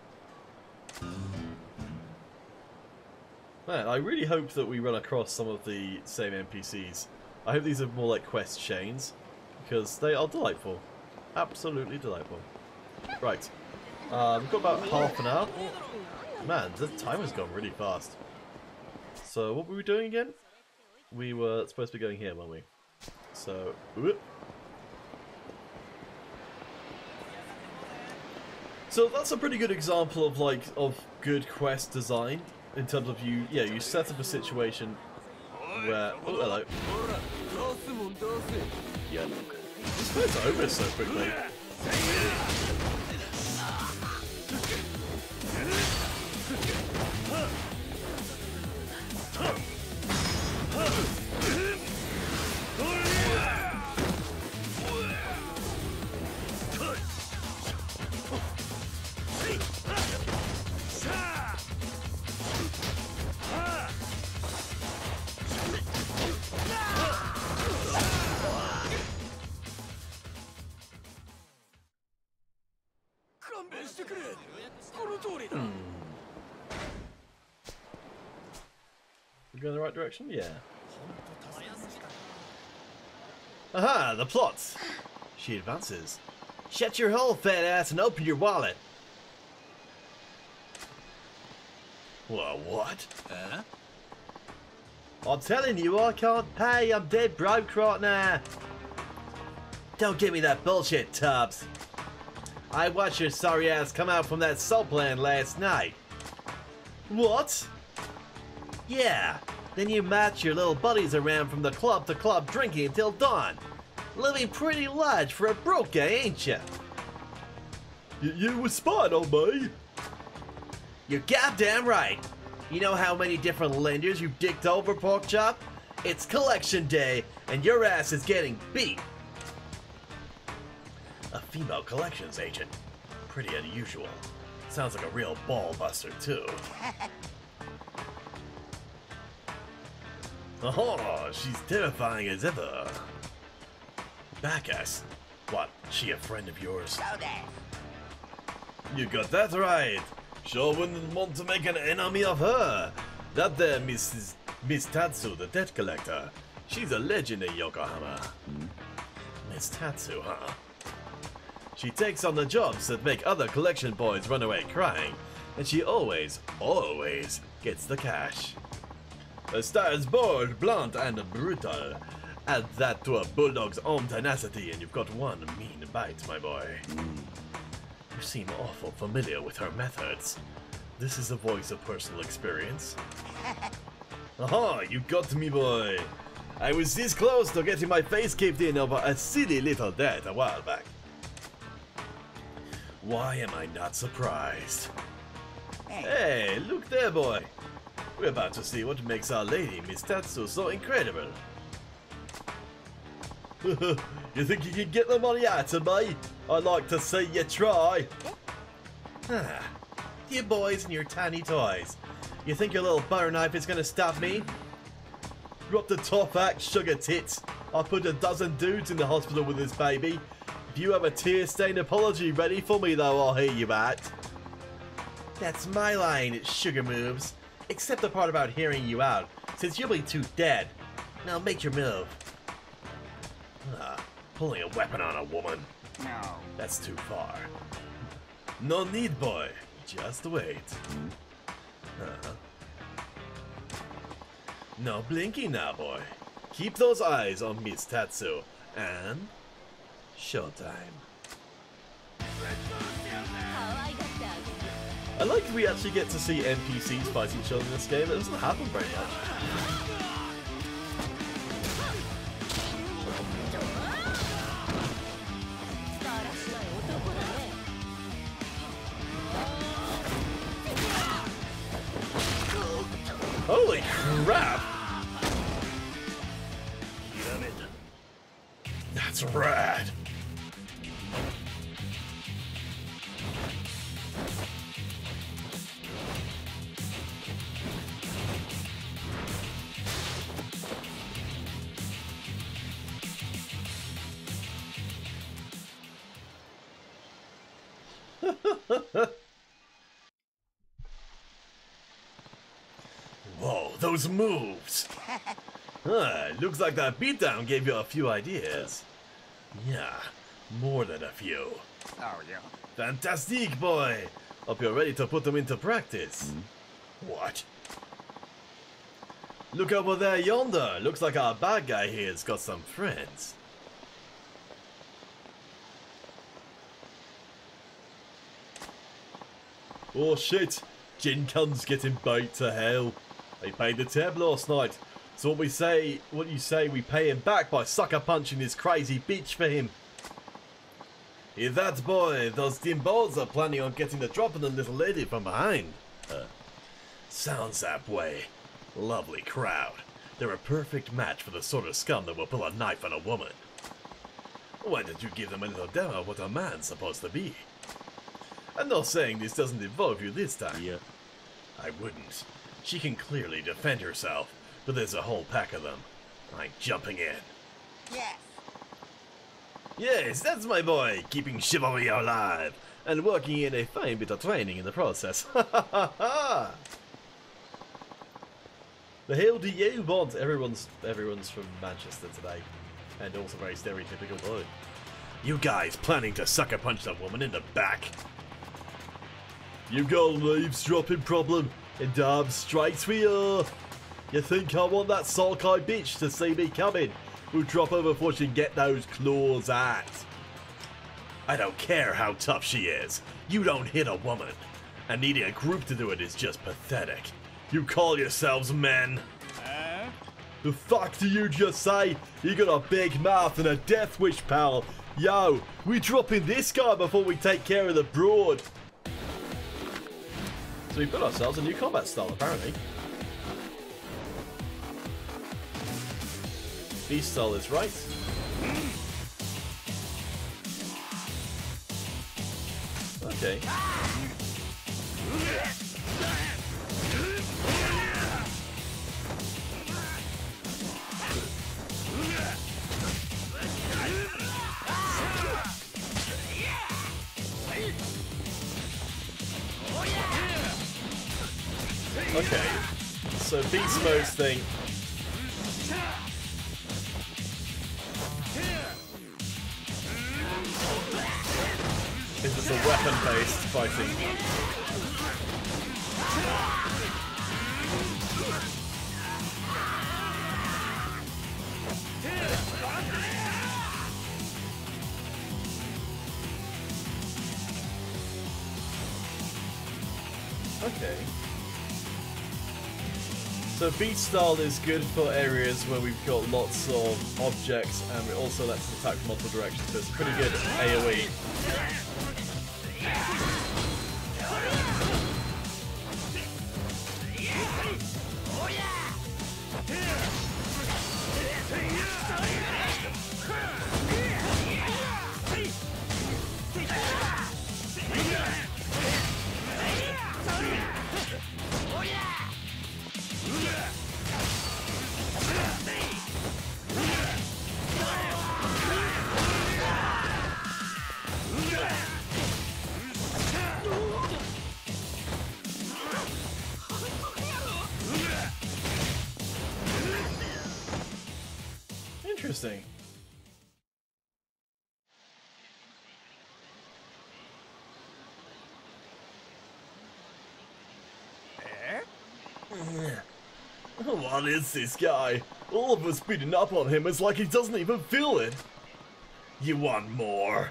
Man, I really hope that we run across some of the same NPCs. I hope these are more like quest chains, because they are delightful. Absolutely delightful. Right. We've got about half an hour. Man, the time has gone really fast. So, what were we doing again? We were supposed to be going here, weren't we? So, whoop. So that's a pretty good example of of good quest design in terms of you set up a situation where hello. Yeah. This goes over so quickly. We go in the right direction? Yeah. Aha, the plots. She advances. Shut your hole, fat ass, and open your wallet. Well, what? I'm telling you, I can't pay. I'm dead broke right now. Don't give me that bullshit, Tubbs. I watched your sorry ass come out from that salt plant last night. What? Yeah. Then you match your little buddies around from the club to club drinking until dawn. Living pretty large for a broke guy, ain't ya? You were spying on me. You're goddamn right. You know how many different lenders you've dicked over, Porkchop? It's collection day, and your ass is getting beat. A female collections agent. Pretty unusual. Sounds like a real ball buster, too. Oh, she's terrifying as ever. Bacchus. What, she a friend of yours? You got that right. Sure wouldn't want to make an enemy of her. That there Miss Tatsu, the debt collector. She's a legend in Yokohama. Miss Tatsu, huh? She takes on the jobs that make other collection boys run away crying, and she always gets the cash. Her style's bold, blunt, and brutal. Add that to a bulldog's own tenacity, and you've got one mean bite, my boy. You seem awful familiar with her methods. This is a voice of personal experience. Aha, you got me, boy. I was this close to getting my face caved in over a silly little debt a while back. Why am I not surprised? Hey, look there, boy. We're about to see what makes our lady, Miss Tatsu, so incredible. You think you can get the money out of me? I'd like to see you try. You boys and your tiny toys. You think your little butter knife is gonna stop me? Drop the top act, sugar tits. I put a dozen dudes in the hospital with this baby. If you have a tear-stained apology ready for me, though, I'll hear you out. That's my line, sugar moves. Except the part about hearing you out, since you'll be too dead. Now make your move. Pulling a weapon on a woman. No. That's too far. No need, boy. Just wait. No blinking now, boy. Keep those eyes on Miss Tatsu. And... showtime. I like we actually get to see NPCs fight each other in this game. It doesn't happen very much. Holy crap! That's rad! Whoa, those moves! Looks like that beatdown gave you a few ideas. Yeah, more than a few. Oh, yeah. Fantastic, boy! Hope you're ready to put them into practice. What? Look over there yonder. Looks like our bad guy here's got some friends. Oh shit! Jinkun's getting bait to hell. They paid the tab last night. So what you say we pay him back by sucker punching this crazy bitch for him. Hear that, boy? Those Dimballs are planning on getting the drop on the little lady from behind. Sounds that way. Lovely crowd. They're a perfect match for the sort of scum that will pull a knife on a woman. Why don't you give them a little demo of what a man's supposed to be? I'm not saying this doesn't involve you this time. Yeah. I wouldn't. She can clearly defend herself, but there's a whole pack of them. I'm jumping in. Yes. Yes, that's my boy, keeping chivalry alive, and working in a fine bit of training in the process. Ha ha ha ha! The hell do you want? Everyone's from Manchester today, and also very stereotypical boy. You guys planning to sucker punch that woman in the back? You got an eavesdropping problem, and damn straight we are. You think I want that sulky bitch to see me coming? We'll drop over before she can get those claws out. I don't care how tough she is. You don't hit a woman. And needing a group to do it is just pathetic. You call yourselves men? The fuck do you just say? You got a big mouth and a death wish, pal. Yo, we dropping this guy before we take care of the broad. So we put ourselves a new combat style, apparently. Beast style is right. Okay. Okay, so beast mode's thing. This is a weapon-based fighting. Okay. So beast style is good for areas where we've got lots of objects, and it also lets us attack from multiple directions, so it's pretty good AoE. Interesting. What is this guy? All of us beating up on him is like he doesn't even feel it. You want more?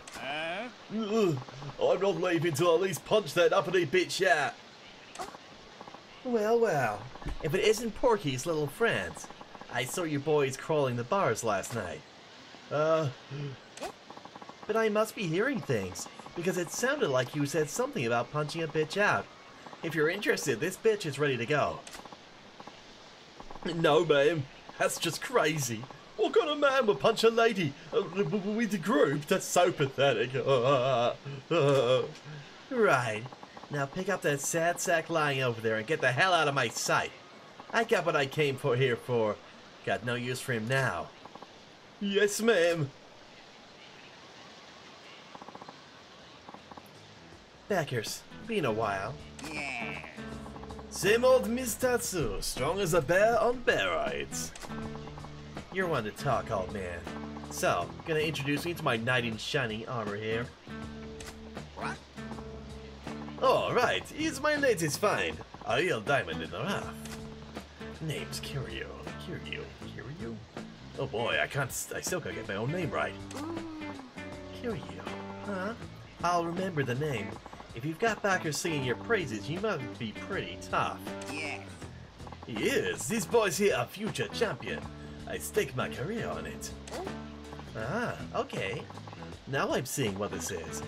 Ugh, I'm not leaving till I at least punch that uppity bitch out. Well, well, if it isn't Porky's little friends. I saw you boys crawling the bars last night. But I must be hearing things, because it sounded like you said something about punching a bitch out. If you're interested, this bitch is ready to go. No, ma'am. That's just crazy. What kind of man would punch a lady with the group? That's so pathetic. Right. Now pick up that sad sack lying over there and get the hell out of my sight. I got what I came here for. Got no use for him now. Yes, ma'am. Backers, been a while. Yeah. Same old Miss Tatsu, strong as a bear on bearites. You're one to talk, old man. So, gonna introduce me to my knight in shiny armor here. What? Alright, he's my latest find. A real diamond in the rough. Name's Kiryu. Kiryu? Oh boy, I still can't get my own name right. Kiryu, huh? I'll remember the name. If you've got backers singing your praises, you must be pretty tough. Yes. He is. This boy's here a future champion. I stake my career on it. Ah, okay. Now I'm seeing what this is.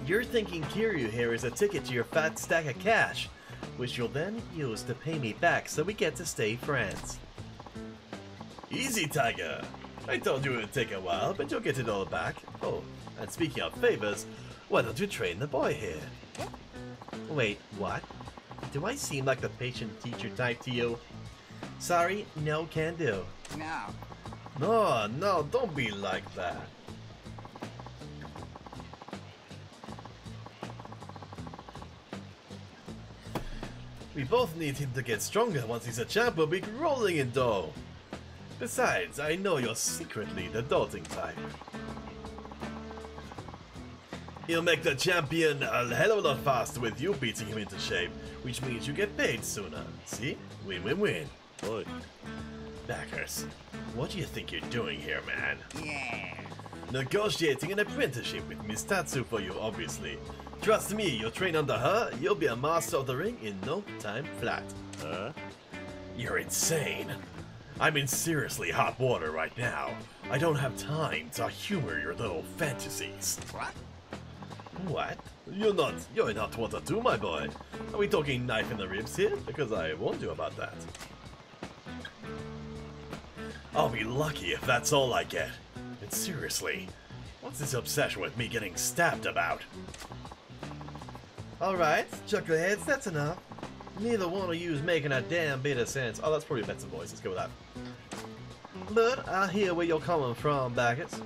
You're thinking Kiryu here is a ticket to your fat stack of cash, which you'll then use to pay me back so we get to stay friends. Easy, Tiger. I told you it would take a while, but you'll get it all back. Oh, and speaking of favors, why don't you train the boy here? Wait, what? Do I seem like the patient teacher type to you? Sorry, no can do. No. No, don't be like that. We both need him to get stronger once he's a champ. We'll be rolling in dough. Besides, I know you're secretly the doting type. He'll make the champion a hell of a lot faster with you beating him into shape, which means you get paid sooner. See? Win-win-win. Boy. Backers, what do you think you're doing here, man? Yeah. Negotiating an apprenticeship with Miss Tatsu for you, obviously. Trust me, you'll train under her, you'll be a master of the ring in no time flat. Huh? You're insane. I'm in seriously hot water right now. I don't have time to humor your little fantasies. What? What? You're not what to do, my boy. Are we talking knife in the ribs here? Because I warned you about that. I'll be lucky if that's all I get. And seriously, what's this obsession with me getting stabbed about? Alright, chuckleheads, that's enough. Neither one of you is making a damn bit of sense. Oh, that's probably Benson voice. Let's go with that. But I hear where you're coming from, Backus.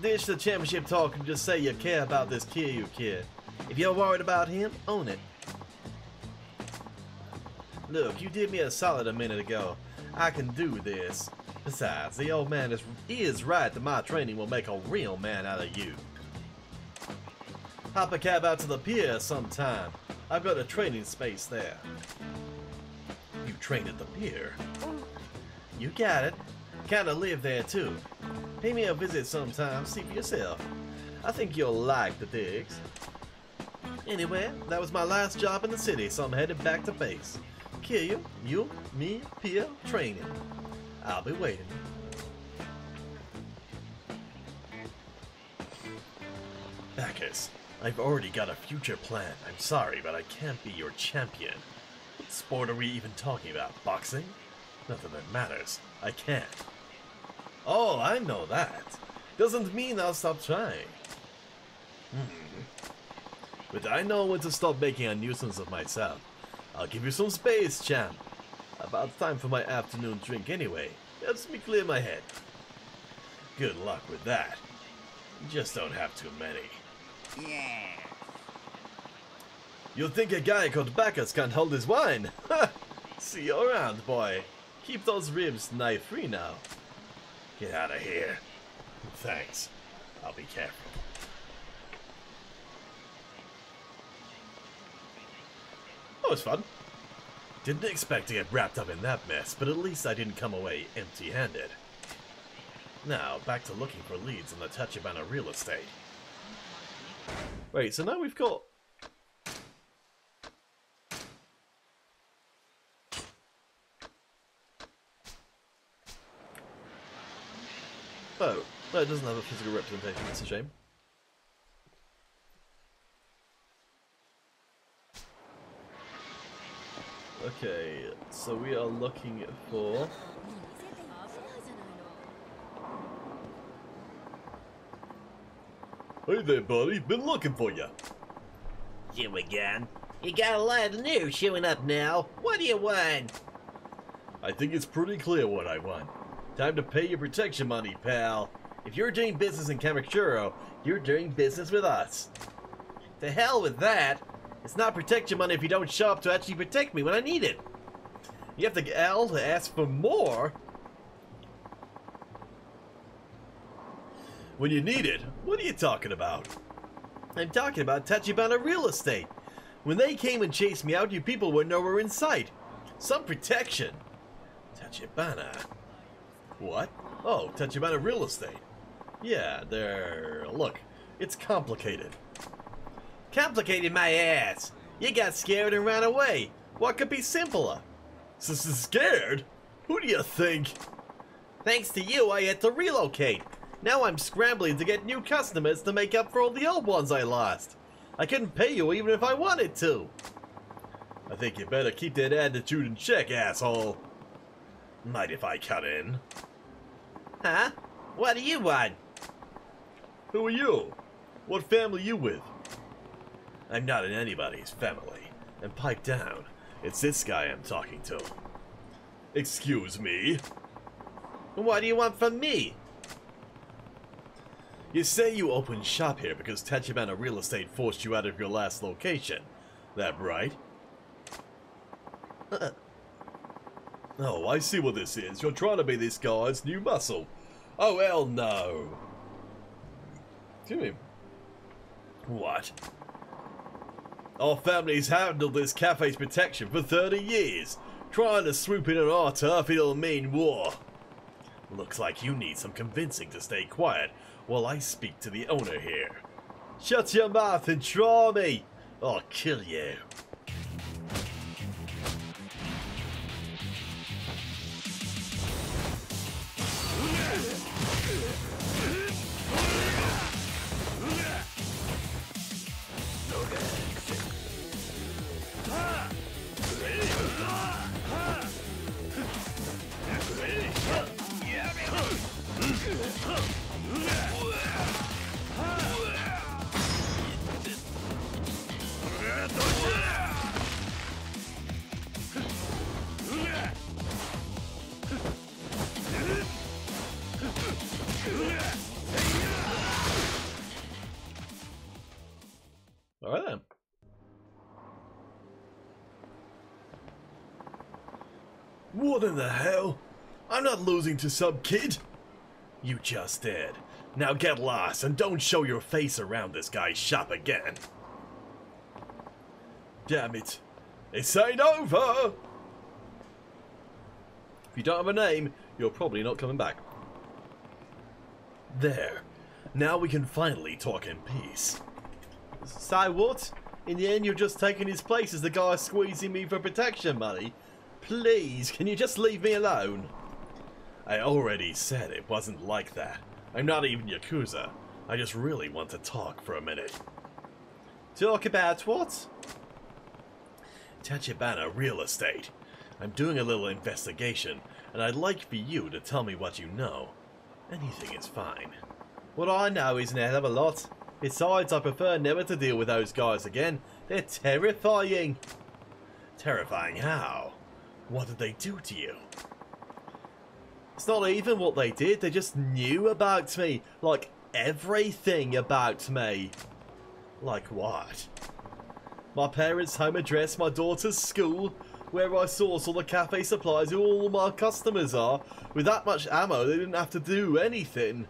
Ditch the championship talk and just say you care about this Kiryu kid. If you're worried about him, own it. Look, you did me a solid a minute ago. I can do this. Besides, the old man is right that my training will make a real man out of you. Hop a cab out to the pier sometime. I've got a training space there. You train at the pier? You got it. Kinda live there too. Pay me a visit sometime, see for yourself. I think you'll like the digs. Anyway, that was my last job in the city, so I'm headed back to base. Kiryu, you, me, pier, training. I'll be waiting. Backus, I've already got a future plan. I'm sorry, but I can't be your champion. What sport are we even talking about? Boxing? Nothing that matters. I can't. Oh, I know that. Doesn't mean I'll stop trying. But I know when to stop making a nuisance of myself. I'll give you some space, champ. About time for my afternoon drink anyway. Helps me clear my head. Good luck with that. Just don't have too many. Yeah. You'll think a guy called Backus can't hold his wine. Ha! See you around, boy. Keep those ribs knife-free now. Get out of here. Thanks. I'll be careful. That was fun. Didn't expect to get wrapped up in that mess, but at least I didn't come away empty-handed. Now, back to looking for leads on the Tachibana real estate. Wait, so now we've got... Oh, no, it doesn't have a physical representation, that's a shame. Okay, so we are looking for... Hey there, buddy. Been looking for you. You again? You got a lot of news showing up now. What do you want? I think it's pretty clear what I want. Time to pay your protection money, pal. If you're doing business in Kamakura, you're doing business with us. To hell with that. It's not protection money if you don't show up to actually protect me when I need it. You have the L to ask for more? When you need it? What are you talking about? I'm talking about Tachibana real estate. When they came and chased me out, you people were nowhere in sight. Some protection. Tachibana. What? Oh, Tachibana real estate. Yeah, they're... Look, it's complicated. Complicated my ass. You got scared and ran away. What could be simpler? Scared? Who do you think? Thanks to you, I had to relocate. Now I'm scrambling to get new customers to make up for all the old ones I lost. I couldn't pay you even if I wanted to. I think you better keep that attitude in check, asshole. Mind if I cut in? Huh? What do you want? Who are you? What family you with? I'm not in anybody's family. And pipe down. It's this guy I'm talking to. Excuse me? What do you want from me? You say you opened shop here because Tachibana Real Estate forced you out of your last location. That right? Oh, I see what this is. You're trying to be this guy's new muscle. Oh, hell no. Excuse me. What? Our family's handled this cafe's protection for 30 years. Trying to swoop in on our turf, it'll mean war. Looks like you need some convincing to stay quiet while I speak to the owner here. Shut your mouth and try me. I'll kill you. Alright then. What in the hell? I'm not losing to some kid. You just did. Now get lost and don't show your face around this guy's shop again. Damn it. This ain't over! If you don't have a name, you're probably not coming back. There. Now we can finally talk in peace. Say what? In the end, you're just taking his place as the guy squeezing me for protection money? Please, can you just leave me alone? I already said it wasn't like that. I'm not even Yakuza. I just really want to talk for a minute. Talk about what? Tachibana Real Estate. I'm doing a little investigation, and I'd like for you to tell me what you know. Anything is fine. What I know isn't a hell of a lot. Besides, I prefer never to deal with those guys again. They're terrifying. Terrifying how? What did they do to you? It's not even what they did, they just knew about me. Like, everything about me. Like what? My parents' home address, my daughter's school, where I source all the cafe supplies, who all my customers are. With that much ammo, they didn't have to do anything.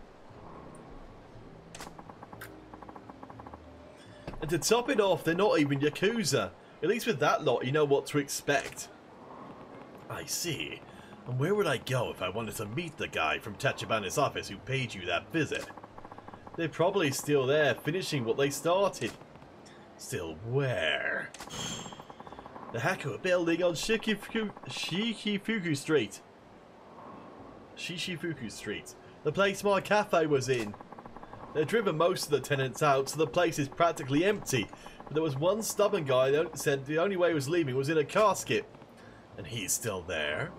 And to top it off, they're not even Yakuza. At least with that lot, you know what to expect. I see. And where would I go if I wanted to meet the guy from Tachibana's office who paid you that visit? They're probably still there, finishing what they started. Still where? The Haku building on Shikifuku Street. Shishifuku Street. The place my cafe was in. They've driven most of the tenants out, so the place is practically empty. But there was one stubborn guy that said the only way he was leaving was in a casket. And he's still there?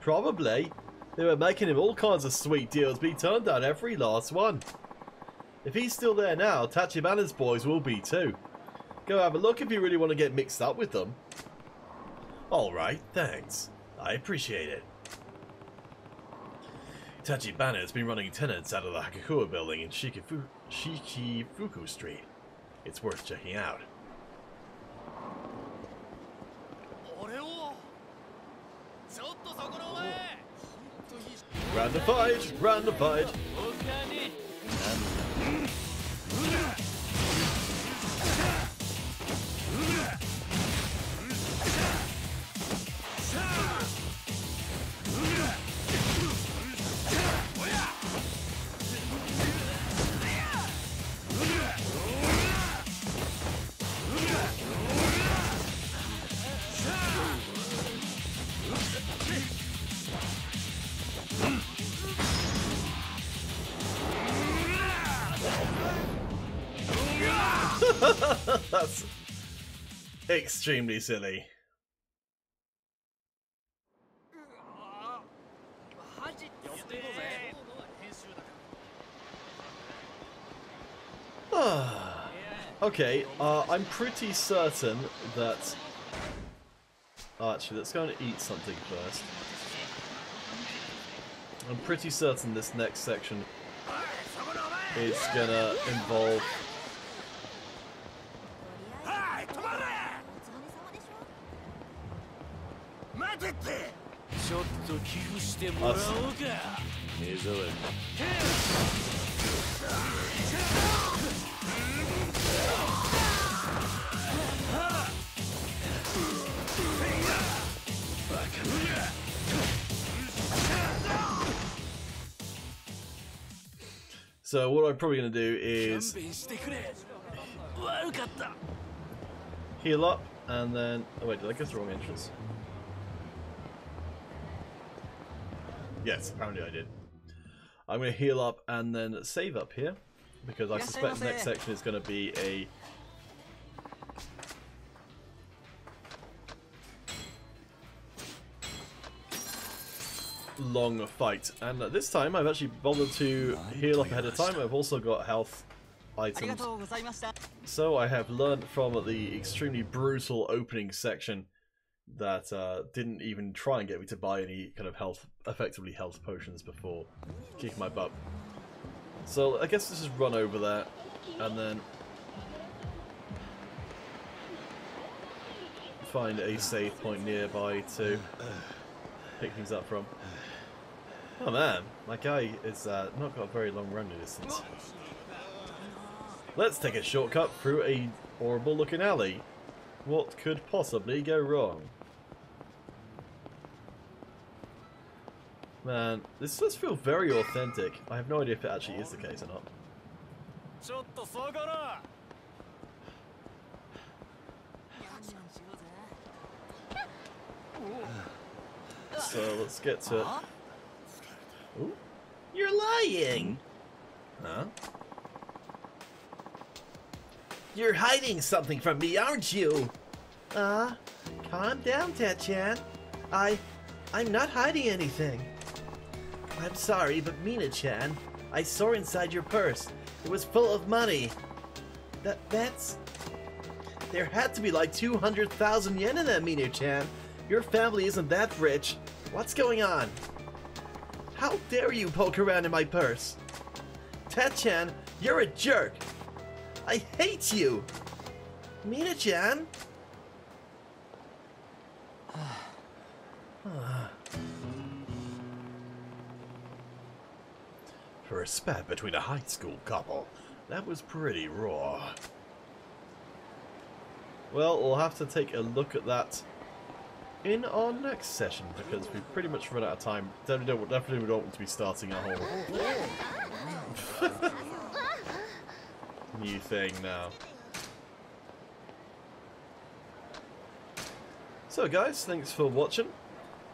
Probably. They were making him all kinds of sweet deals, but he turned down every last one. If he's still there now, Tachibana's boys will be too. Go have a look if you really want to get mixed up with them. Alright, thanks. I appreciate it. Tachibana has been running tenants out of the Hakakua building in Shikifuku Street. It's worth checking out. Round the fight! Round the fight! That's extremely silly. Okay, I'm pretty certain that... Oh, actually, let's go and eat something first. I'm pretty certain this next section is gonna involve... So what I'm probably going to do is heal up and then... Oh wait, did I go to the wrong entrance? Yes, apparently I did. I'm going to heal up and then save up here, because I suspect the next section is going to be a... long fight, and this time I've actually bothered to heal up ahead of time. I've also got health items, so I have learned from the extremely brutal opening section that didn't even try and get me to buy any kind of effectively health potions before kicking my butt. So I guess let's just run over that and then find a save point nearby to pick things up from. Oh man, my guy is not got a very long running distance. Let's take a shortcut through a horrible looking alley. What could possibly go wrong? Man, this does feel very authentic. I have no idea if it actually is the case or not. So let's get to it. Ooh. You're lying! Huh? You're hiding something from me, aren't you? Calm down, Ted-chan. I'm not hiding anything. I'm sorry, but Mina-chan, I saw inside your purse. It was full of money. That's... There had to be like 200,000 yen in that, Mina-chan. Your family isn't that rich. What's going on? How dare you poke around in my purse? Ted-chan, you're a jerk. I hate you. Mina-chan? For a spat between a high school couple, that was pretty raw. Well, we'll have to take a look at that in our next session because we've pretty much run out of time. Definitely don't want to be starting a whole new thing now. So guys, thanks for watching.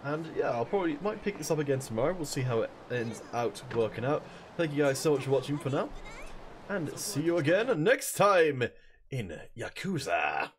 And yeah, I'll probably might pick this up again tomorrow. We'll see how it ends out working out. Thank you guys so much for watching for now. And see you again next time in Yakuza.